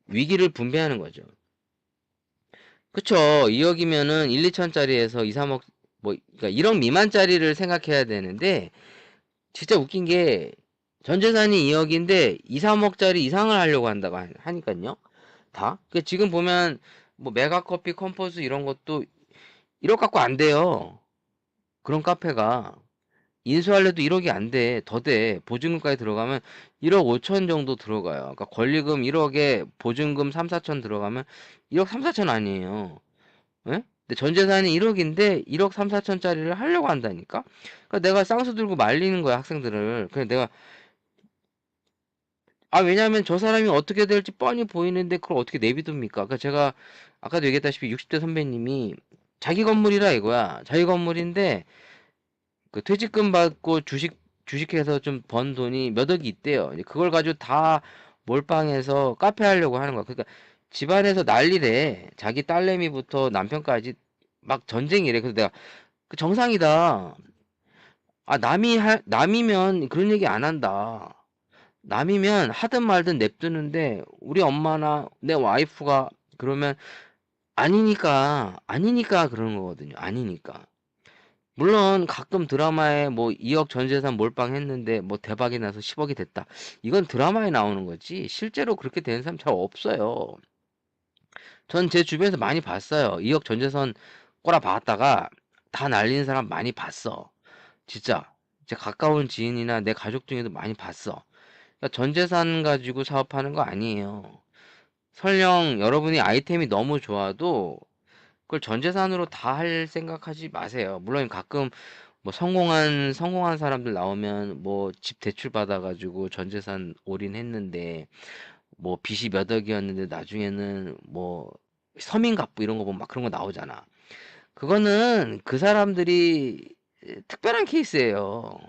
위기를 분배하는 거죠. 그쵸. 2억이면은 1, 2천짜리에서 2, 3억 뭐 그러니까 1억 미만짜리를 생각해야 되는데 진짜 웃긴 게 전 재산이 2억인데 2, 3억짜리 이상을 하려고 한다고 하니까요. 다. 지금 보면 뭐 메가커피, 컴포즈 이런 것도 1억 갖고 안 돼요. 그런 카페가 인수하려도 1억이 안 돼. 더 돼. 보증금까지 들어가면 1억 5천 정도 들어가요. 그러니까 권리금 1억에 보증금 3, 4천 들어가면 1억 3, 4천 아니에요. 예? 근데 전 재산이 1억인데 1억 3, 4천짜리를 하려고 한다니까? 그러니까 내가 쌍수 들고 말리는 거야, 학생들을. 그래 내가 왜냐면 저 사람이 어떻게 될지 뻔히 보이는데 그걸 어떻게 내비둡니까? 그러니까 제가 아까도 얘기했다시피 60대 선배님이 자기 건물이라 이거야. 자기 건물인데 그 퇴직금 받고 주식해서 좀 번 돈이 몇 억이 있대요. 이제 그걸 가지고 다 몰빵해서 카페 하려고 하는 거야. 그러니까 집안에서 난리래. 자기 딸내미부터 남편까지 막 전쟁이래. 그래서 내가 그 정상이다. 남이면 그런 얘기 안 한다. 남이면 하든 말든 냅두는데 우리 엄마나 내 와이프가 그러면 아니니까 그러는 거거든요. 아니니까. 물론 가끔 드라마에 뭐 2억 전 재산 몰빵했는데 뭐 대박이 나서 10억이 됐다. 이건 드라마에 나오는 거지. 실제로 그렇게 되는 사람 잘 없어요. 전 제 주변에서 많이 봤어요. 2억 전 재산 꼬라박았다가 다 날리는 사람 많이 봤어. 진짜. 제 가까운 지인이나 내 가족 중에도 많이 봤어. 그러니까 전 재산 가지고 사업하는 거 아니에요. 설령 여러분이 아이템이 너무 좋아도 그걸 전 재산으로 다 할 생각하지 마세요. 물론 가끔 뭐 성공한 사람들 나오면 뭐 집 대출 받아가지고 전 재산 올인했는데 뭐 빚이 몇 억이었는데 나중에는 뭐 서민갑부 이런 거 보면 막 그런 거 나오잖아. 그거는 그 사람들이 특별한 케이스예요.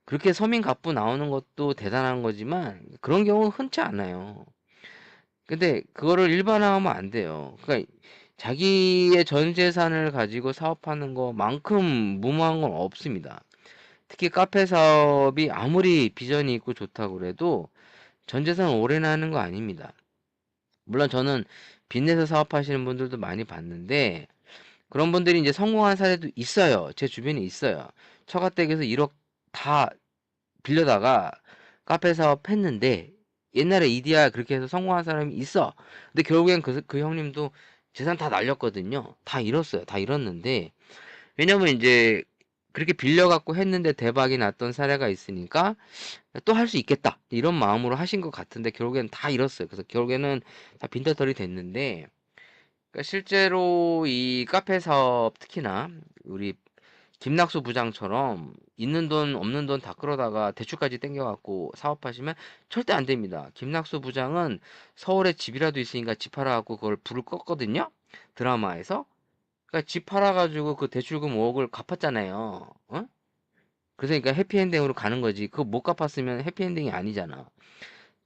그렇게 서민갑부 나오는 것도 대단한 거지만 그런 경우는 흔치 않아요. 근데 그거를 일반화하면 안 돼요. 그러니까 자기의 전 재산을 가지고 사업하는 것만큼 무모한 건 없습니다. 특히 카페 사업이 아무리 비전이 있고 좋다고 그래도 전 재산 오래 나는 거 아닙니다. 물론 저는 빚내서 사업하시는 분들도 많이 봤는데 그런 분들이 이제 성공한 사례도 있어요. 제 주변에 있어요. 처가댁에서 1억 다 빌려다가 카페 사업 했는데 옛날에 이디야 그렇게 해서 성공한 사람이 있어. 근데 결국엔 그 형님도 재산 다 날렸거든요. 다 잃었어요. 다 잃었는데 왜냐면 이제 그렇게 빌려갖고 했는데 대박이 났던 사례가 있으니까 또 할 수 있겠다 이런 마음으로 하신 것 같은데 결국엔 다 잃었어요. 그래서 결국에는 다 빈털터리 됐는데 그러니까 실제로 이 카페 사업 특히나 우리 김낙수 부장처럼 있는 돈 없는 돈 다 끌어다가 대출까지 땡겨갖고 사업하시면 절대 안 됩니다. 김낙수 부장은 서울에 집이라도 있으니까 집 팔아갖고 그걸 불을 껐거든요. 드라마에서. 그러니까 집 팔아가지고 그 대출금 5억을 갚았잖아요. 어? 그래서 그러니까 해피엔딩으로 가는 거지. 그거 못 갚았으면 해피엔딩이 아니잖아.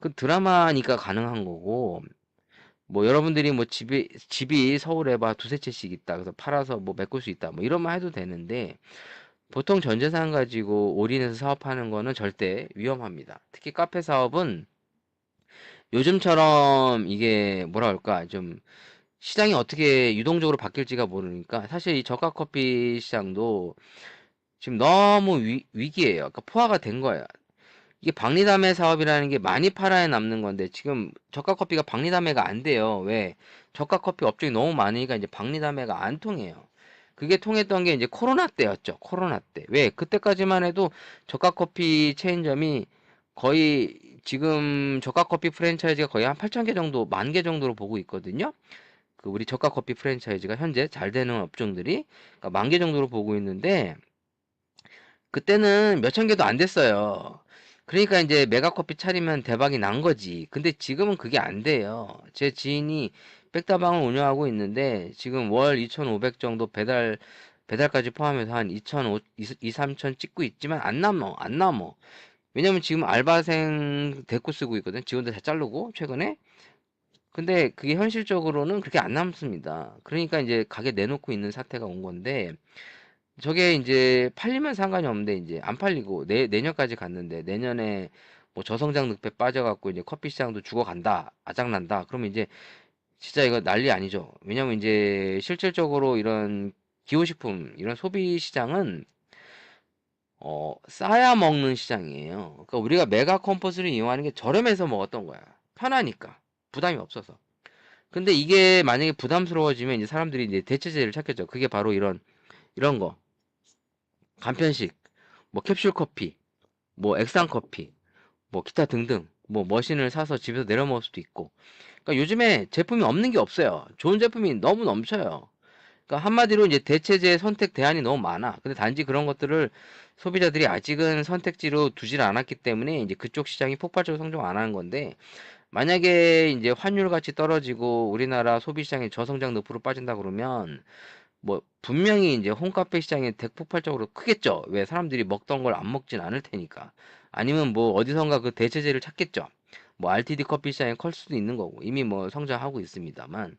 그 드라마니까 가능한 거고. 뭐 여러분들이 뭐 집이 서울에 봐 두세 채씩 있다. 그래서 팔아서 뭐 메꿀 수 있다. 뭐 이런 말 해도 되는데 보통 전 재산 가지고 올인해서 사업하는 거는 절대 위험합니다. 특히 카페 사업은 요즘처럼 이게 뭐라 그럴까 좀 시장이 어떻게 유동적으로 바뀔지가 모르니까 사실 이 저가 커피 시장도 지금 너무 위기예요. 그러니까 포화가 된 거예요. 이게 박리담회 사업이라는 게 많이 팔아야 남는 건데 지금 저가 커피가 박리담회가 안 돼요. 왜? 저가 커피 업종이 너무 많으니까 이제 박리담회가 안 통해요. 그게 통했던 게 이제 코로나 때였죠. 코로나 때. 왜? 그때까지만 해도 저가 커피 체인점이 거의 지금 저가 커피 프랜차이즈가 거의 한 8천 개 정도, 10,000개 정도로 보고 있거든요. 그 우리 저가 커피 프랜차이즈가 현재 잘 되는 업종들이 그러니까 10,000개 정도로 보고 있는데 그때는 몇천 개도 안 됐어요. 그러니까 이제 메가커피 차리면 대박이 난 거지. 근데 지금은 그게 안 돼요. 제 지인이 백다방을 운영하고 있는데 지금 월 2,500 정도 배달까지 포함해서 한 2,500, 2, 3천 찍고 있지만 안 남어. 안 남어. 왜냐면 지금 알바생 데리고 쓰고 있거든. 직원들 다 자르고 최근에. 근데 그게 현실적으로는 그렇게 안 남습니다. 그러니까 이제 가게 내놓고 있는 사태가 온 건데 저게 이제 팔리면 상관이 없는데 이제 안 팔리고 내년까지 갔는데 내년에 뭐 저성장 늪에 빠져갖고 이제 커피 시장도 죽어간다, 아작난다. 그러면 이제 진짜 이거 난리 아니죠. 왜냐면 이제 실질적으로 이런 기호식품, 이런 소비 시장은 싸야 먹는 시장이에요. 그러니까 우리가 메가 컴포스를 이용하는 게 저렴해서 먹었던 거야. 편하니까. 부담이 없어서. 근데 이게 만약에 부담스러워지면 이제 사람들이 이제 대체제를 찾겠죠. 그게 바로 이런 거. 간편식, 뭐 캡슐 커피, 뭐 액상 커피, 뭐 기타 등등, 뭐 머신을 사서 집에서 내려 먹을 수도 있고. 그러니까 요즘에 제품이 없는 게 없어요. 좋은 제품이 너무 넘쳐요. 그러니까 한마디로 이제 대체제 선택 대안이 너무 많아. 근데 단지 그런 것들을 소비자들이 아직은 선택지로 두질 않았기 때문에 이제 그쪽 시장이 폭발적으로 성장 안 하는 건데 만약에 이제 환율 같이 떨어지고 우리나라 소비 시장이 저성장 늪으로 빠진다 그러면 뭐 분명히 이제 홈카페 시장이 대폭발적으로 크겠죠. 왜 사람들이 먹던 걸 안 먹진 않을 테니까. 아니면 뭐 어디선가 그 대체제를 찾겠죠. 뭐 RTD 커피 시장이 클 수도 있는 거고 이미 뭐 성장하고 있습니다만.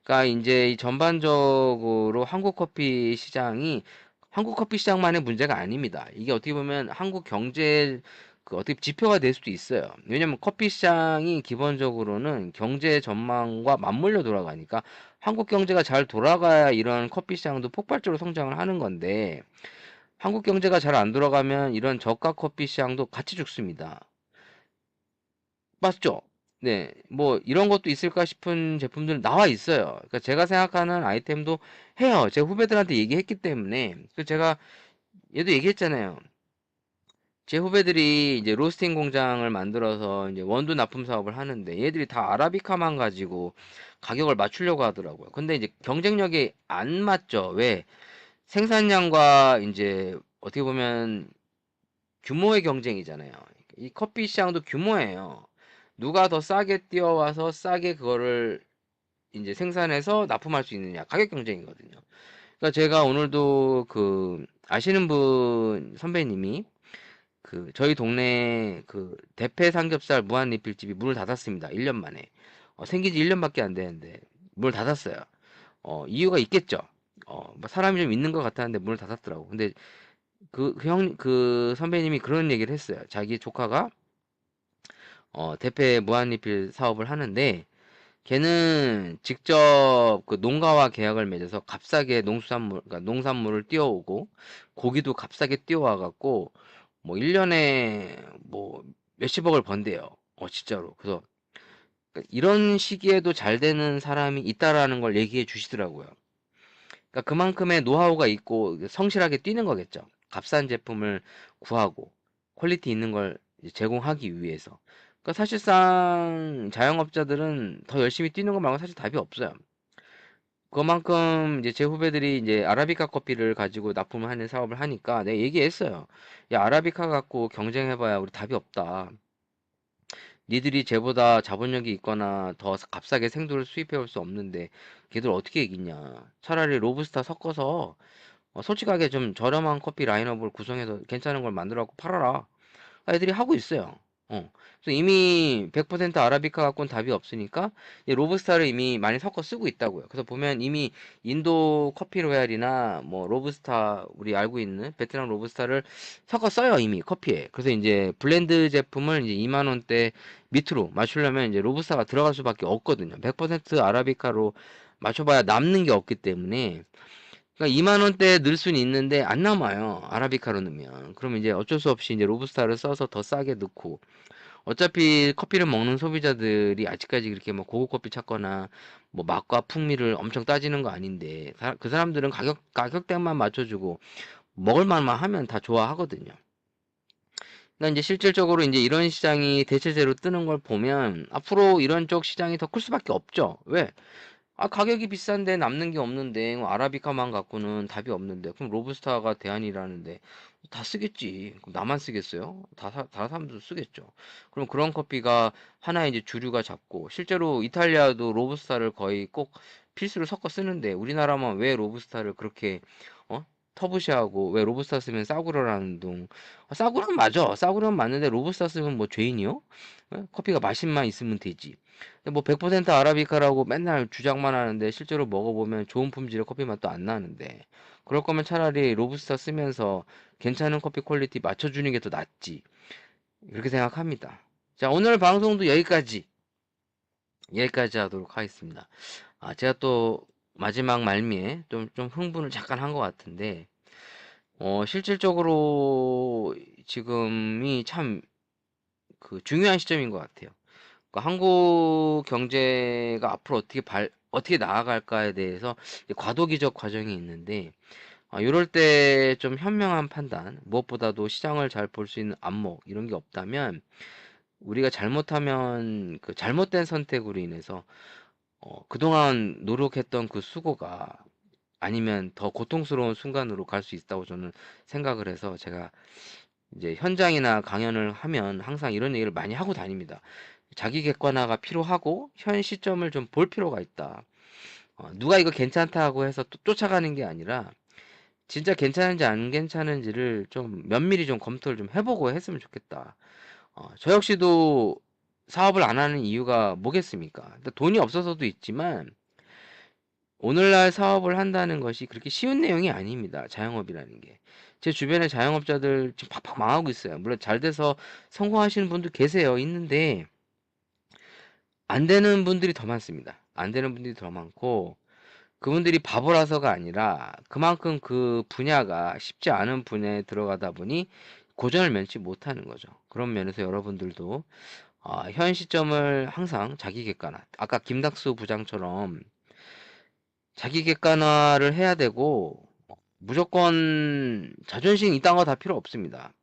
그러니까 이제 이 전반적으로 한국 커피 시장만의 문제가 아닙니다. 이게 어떻게 보면 한국 경제 그 어떻게 지표가 될 수도 있어요. 왜냐면 커피 시장이 기본적으로는 경제 전망과 맞물려 돌아가니까 한국 경제가 잘 돌아가야 이런 커피 시장도 폭발적으로 성장을 하는 건데 한국 경제가 잘 안 돌아가면 이런 저가 커피 시장도 같이 죽습니다. 맞죠? 네, 뭐 이런 것도 있을까 싶은 제품들 나와 있어요. 그러니까 제가 생각하는 아이템도 해요. 제 후배들한테 얘기했기 때문에. 그 제가 얘도 얘기했잖아요. 제 후배들이 이제 로스팅 공장을 만들어서 이제 원두 납품 사업을 하는데 얘들이 다 아라비카만 가지고 가격을 맞추려고 하더라고요. 근데 이제 경쟁력이 안 맞죠. 왜? 생산량과 이제 어떻게 보면 규모의 경쟁이잖아요. 이 커피 시장도 규모예요. 누가 더 싸게 뛰어와서 싸게 그거를 이제 생산해서 납품할 수 있느냐. 가격 경쟁이거든요. 그러니까 제가 오늘도 그 아시는 분 선배님이 그 저희 동네 그 대패 삼겹살 무한 리필집이 문을 닫았습니다. 1년 만에. 생긴 지 1년밖에 안 되는데 문을 닫았어요. 이유가 있겠죠. 뭐 사람이 좀 있는 것 같았는데 문을 닫았더라고. 근데 그 선배님이 그런 얘기를 했어요. 자기 조카가 대패 무한리필 사업을 하는데 걔는 직접 그 농가와 계약을 맺어서 값싸게 그러니까 농산물을 띄워오고 고기도 값싸게 띄워와 갖고 뭐 1년에 뭐 몇십억을 번대요. 진짜로. 그래서 그러니까 이런 시기에도 잘 되는 사람이 있다라는 걸 얘기해 주시더라고요. 그러니까 그만큼의 노하우가 있고 성실하게 뛰는 거겠죠. 값싼 제품을 구하고 퀄리티 있는 걸 이제 제공하기 위해서. 그러니까 사실상 자영업자들은 더 열심히 뛰는 거 말고 사실 답이 없어요. 그만큼 이제 제 후배들이 이제 아라비카 커피를 가지고 납품을 하는 사업을 하니까 내가 얘기했어요. 야, 아라비카 갖고 경쟁해봐야 우리 답이 없다. 니들이 쟤보다 자본력이 있거나 더 값싸게 생두를 수입해 올 수 없는데 걔들 어떻게 이기냐. 차라리 로부스타 섞어서 솔직하게 좀 저렴한 커피 라인업을 구성해서 괜찮은 걸 만들어갖고 팔아라. 애들이 하고 있어요. 그래서 이미 100% 아라비카 갖고는 답이 없으니까 이 로부스타를 이미 많이 섞어 쓰고 있다고요. 그래서 보면 이미 인도 커피 로얄이나 뭐 로부스타 우리 알고 있는 베트남 로부스타를 섞어 써요 이미 커피에. 그래서 이제 블렌드 제품을 이제 2만 원대 밑으로 맞추려면 이제 로부스타가 들어갈 수밖에 없거든요. 100% 아라비카로 맞춰봐야 남는 게 없기 때문에. 그러니까 2만 원대 넣을 수는 있는데 안 남아요. 아라비카로 넣으면. 그러면 이제 어쩔 수 없이 이제 로부스타를 써서 더 싸게 넣고, 어차피 커피를 먹는 소비자들이 아직까지 그렇게 뭐 고급 커피 찾거나 뭐 맛과 풍미를 엄청 따지는 거 아닌데, 그 사람들은 가격대만 맞춰주고 먹을 만만 하면 다 좋아하거든요. 그러니까 이제 실질적으로 이제 이런 시장이 대체제로 뜨는 걸 보면 앞으로 이런 쪽 시장이 더 클 수밖에 없죠. 왜? 아, 가격이 비싼데 남는 게 없는데, 뭐 아라비카만 갖고는 답이 없는데, 그럼 로부스타가 대안이라는데, 다 쓰겠지. 그럼 나만 쓰겠어요? 다른 사람들도 쓰겠죠. 그럼 그런 커피가 하나의 이제 주류가 잡고, 실제로 이탈리아도 로부스타를 거의 꼭 필수로 섞어 쓰는데, 우리나라만 왜 로부스타를 그렇게, 어? 터부시하고, 왜 로부스타 쓰면 싸구려라는 둥. 싸구려는 맞아. 싸구려는 맞는데, 로부스타 쓰면 뭐 죄인이요? 커피가 맛있만 있으면 되지. 뭐 100% 아라비카라고 맨날 주장만 하는데 실제로 먹어보면 좋은 품질의 커피 맛도 안 나는데, 그럴 거면 차라리 로부스타 쓰면서 괜찮은 커피 퀄리티 맞춰주는 게 더 낫지, 이렇게 생각합니다. 자, 오늘 방송도 여기까지 하도록 하겠습니다. 아, 제가 또 마지막 말미에 좀 흥분을 잠깐 한 것 같은데, 실질적으로 지금이 참 그 중요한 시점인 것 같아요. 그러니까 한국 경제가 앞으로 어떻게 나아갈까에 대해서 이제 과도기적 과정이 있는데, 이럴 때 좀 현명한 판단, 무엇보다도 시장을 잘 볼 수 있는 안목, 이런 게 없다면, 우리가 잘못하면 그 잘못된 선택으로 인해서, 그동안 노력했던 그 수고가 아니면 더 고통스러운 순간으로 갈 수 있다고 저는 생각을 해서, 제가 이제 현장이나 강연을 하면 항상 이런 얘기를 많이 하고 다닙니다. 자기 객관화가 필요하고 현 시점을 좀 볼 필요가 있다. 누가 이거 괜찮다고 해서 또 쫓아가는 게 아니라 진짜 괜찮은지 안 괜찮은지를 좀 면밀히 좀 검토를 좀 해보고 했으면 좋겠다. 저 역시도 사업을 안 하는 이유가 뭐겠습니까? 돈이 없어서도 있지만, 오늘날 사업을 한다는 것이 그렇게 쉬운 내용이 아닙니다. 자영업이라는 게. 제 주변에 자영업자들 지금 팍팍 망하고 있어요. 물론 잘 돼서 성공하시는 분도 계세요. 있는데, 안 되는 분들이 더 많습니다. 안 되는 분들이 더 많고, 그분들이 바보라서가 아니라 그만큼 그 분야가 쉽지 않은 분야에 들어가다 보니 고전을 면치 못하는 거죠. 그런 면에서 여러분들도 현 시점을 항상 자기 객관화, 아까 김닥수 부장처럼 자기 객관화를 해야 되고, 무조건 자존심 이딴 거 다 필요 없습니다.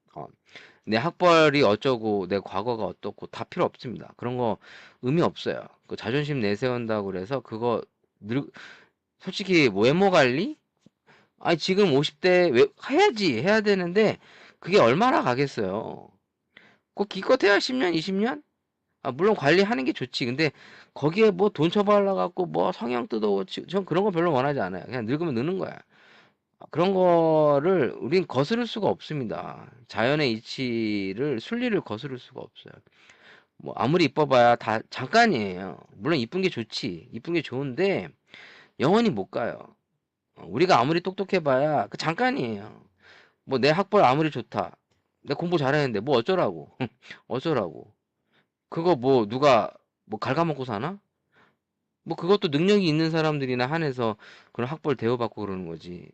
내 학벌이 어쩌고 내 과거가 어떻고 다 필요 없습니다. 그런 거 의미 없어요. 그 자존심 내세운다고 그래서 그거 늙 솔직히 뭐 외모 관리? 아니 지금 50대 왜 해야지 해야 되는데, 그게 얼마나 가겠어요. 꼭 기껏해야 10년, 20년? 물론 관리하는 게 좋지. 근데 거기에 뭐 돈 처발라 갖고 뭐 성형 뜯어, 전 그런 거 별로 원하지 않아요. 그냥 늙으면 늙는 거야. 그런 거를 우린 거스를 수가 없습니다. 자연의 이치를, 순리를 거스를 수가 없어요. 뭐 아무리 이뻐봐야 다 잠깐이에요. 물론 이쁜 게 좋지. 이쁜 게 좋은데 영원히 못 가요. 우리가 아무리 똑똑해봐야 그 잠깐이에요. 뭐 내 학벌 아무리 좋다. 내 공부 잘했는데 뭐 어쩌라고. 어쩌라고. 그거 뭐 누가 뭐 갉아먹고 사나? 뭐 그것도 능력이 있는 사람들이나 한해서 그런 학벌 대우받고 그러는 거지.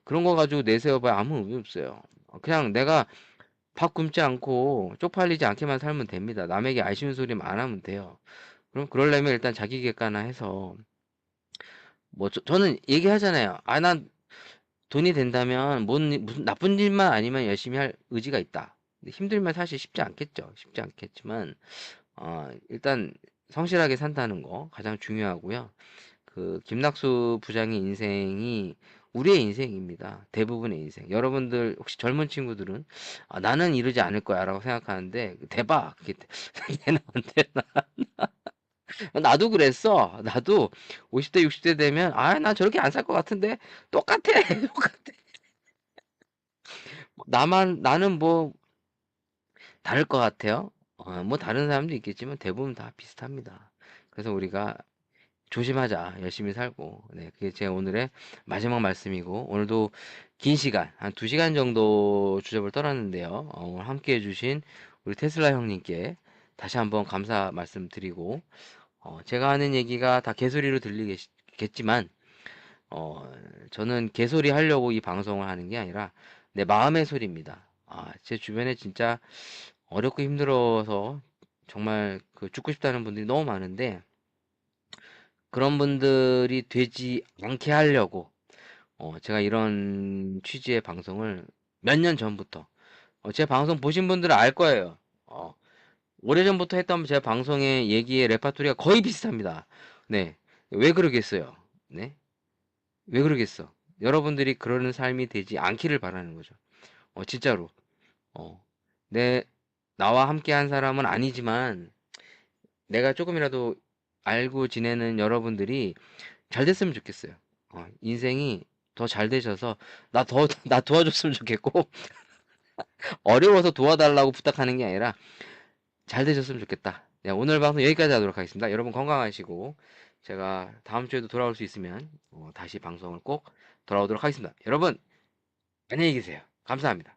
그런 거 가지고 내세워봐야 아무 의미 없어요. 그냥 내가 밥 굶지 않고 쪽팔리지 않게만 살면 됩니다. 남에게 아쉬운 소리만 안 하면 돼요. 그럼 그러려면 일단 자기 객관화해서, 뭐 저는 얘기하잖아요. 난 돈이 된다면 무슨 나쁜 일만 아니면 열심히 할 의지가 있다. 근데 힘들면 사실 쉽지 않겠죠. 쉽지 않겠지만, 일단 성실하게 산다는 거 가장 중요하고요. 그 김낙수 부장의 인생이 우리의 인생입니다. 대부분의 인생. 여러분들 혹시 젊은 친구들은 나는 이러지 않을 거야라고 생각하는데, 대박. 그게 되나 안 되나? 나도 그랬어. 나도 50대 60대 되면 나 저렇게 안 살 것 같은데 똑같아. 똑같아. 나는 뭐 다를 것 같아요. 뭐 다른 사람도 있겠지만 대부분 다 비슷합니다. 그래서 우리가 조심하자. 열심히 살고. 네, 그게 제 오늘의 마지막 말씀이고, 오늘도 긴 시간, 한 2시간 정도 주접을 떨었는데요. 오늘 함께 해주신 우리 테슬라 형님께 다시 한번 감사 말씀드리고, 제가 하는 얘기가 다 개소리로 겠지만, 저는 개소리 하려고 이 방송을 하는 게 아니라 내 마음의 소리입니다. 제 주변에 진짜 어렵고 힘들어서 정말 그 죽고 싶다는 분들이 너무 많은데, 그런 분들이 되지 않게 하려고, 제가 이런 취지의 방송을 몇 년 전부터, 제 방송 보신 분들은 알 거예요. 어, 오래전부터 했던 제 방송의 얘기의 레파토리가 거의 비슷합니다. 네. 왜 그러겠어요? 네. 왜 그러겠어? 여러분들이 그러는 삶이 되지 않기를 바라는 거죠. 진짜로. 어, 내, 나와 함께 한 사람은 아니지만, 내가 조금이라도 알고 지내는 여러분들이 잘 됐으면 좋겠어요. 인생이 더 잘 되셔서, 나 도와줬으면 좋겠고, 어려워서 도와달라고 부탁하는 게 아니라, 잘 되셨으면 좋겠다. 네, 오늘 방송 여기까지 하도록 하겠습니다. 여러분 건강하시고, 제가 다음 주에도 돌아올 수 있으면, 다시 방송을 꼭 돌아오도록 하겠습니다. 여러분, 안녕히 계세요. 감사합니다.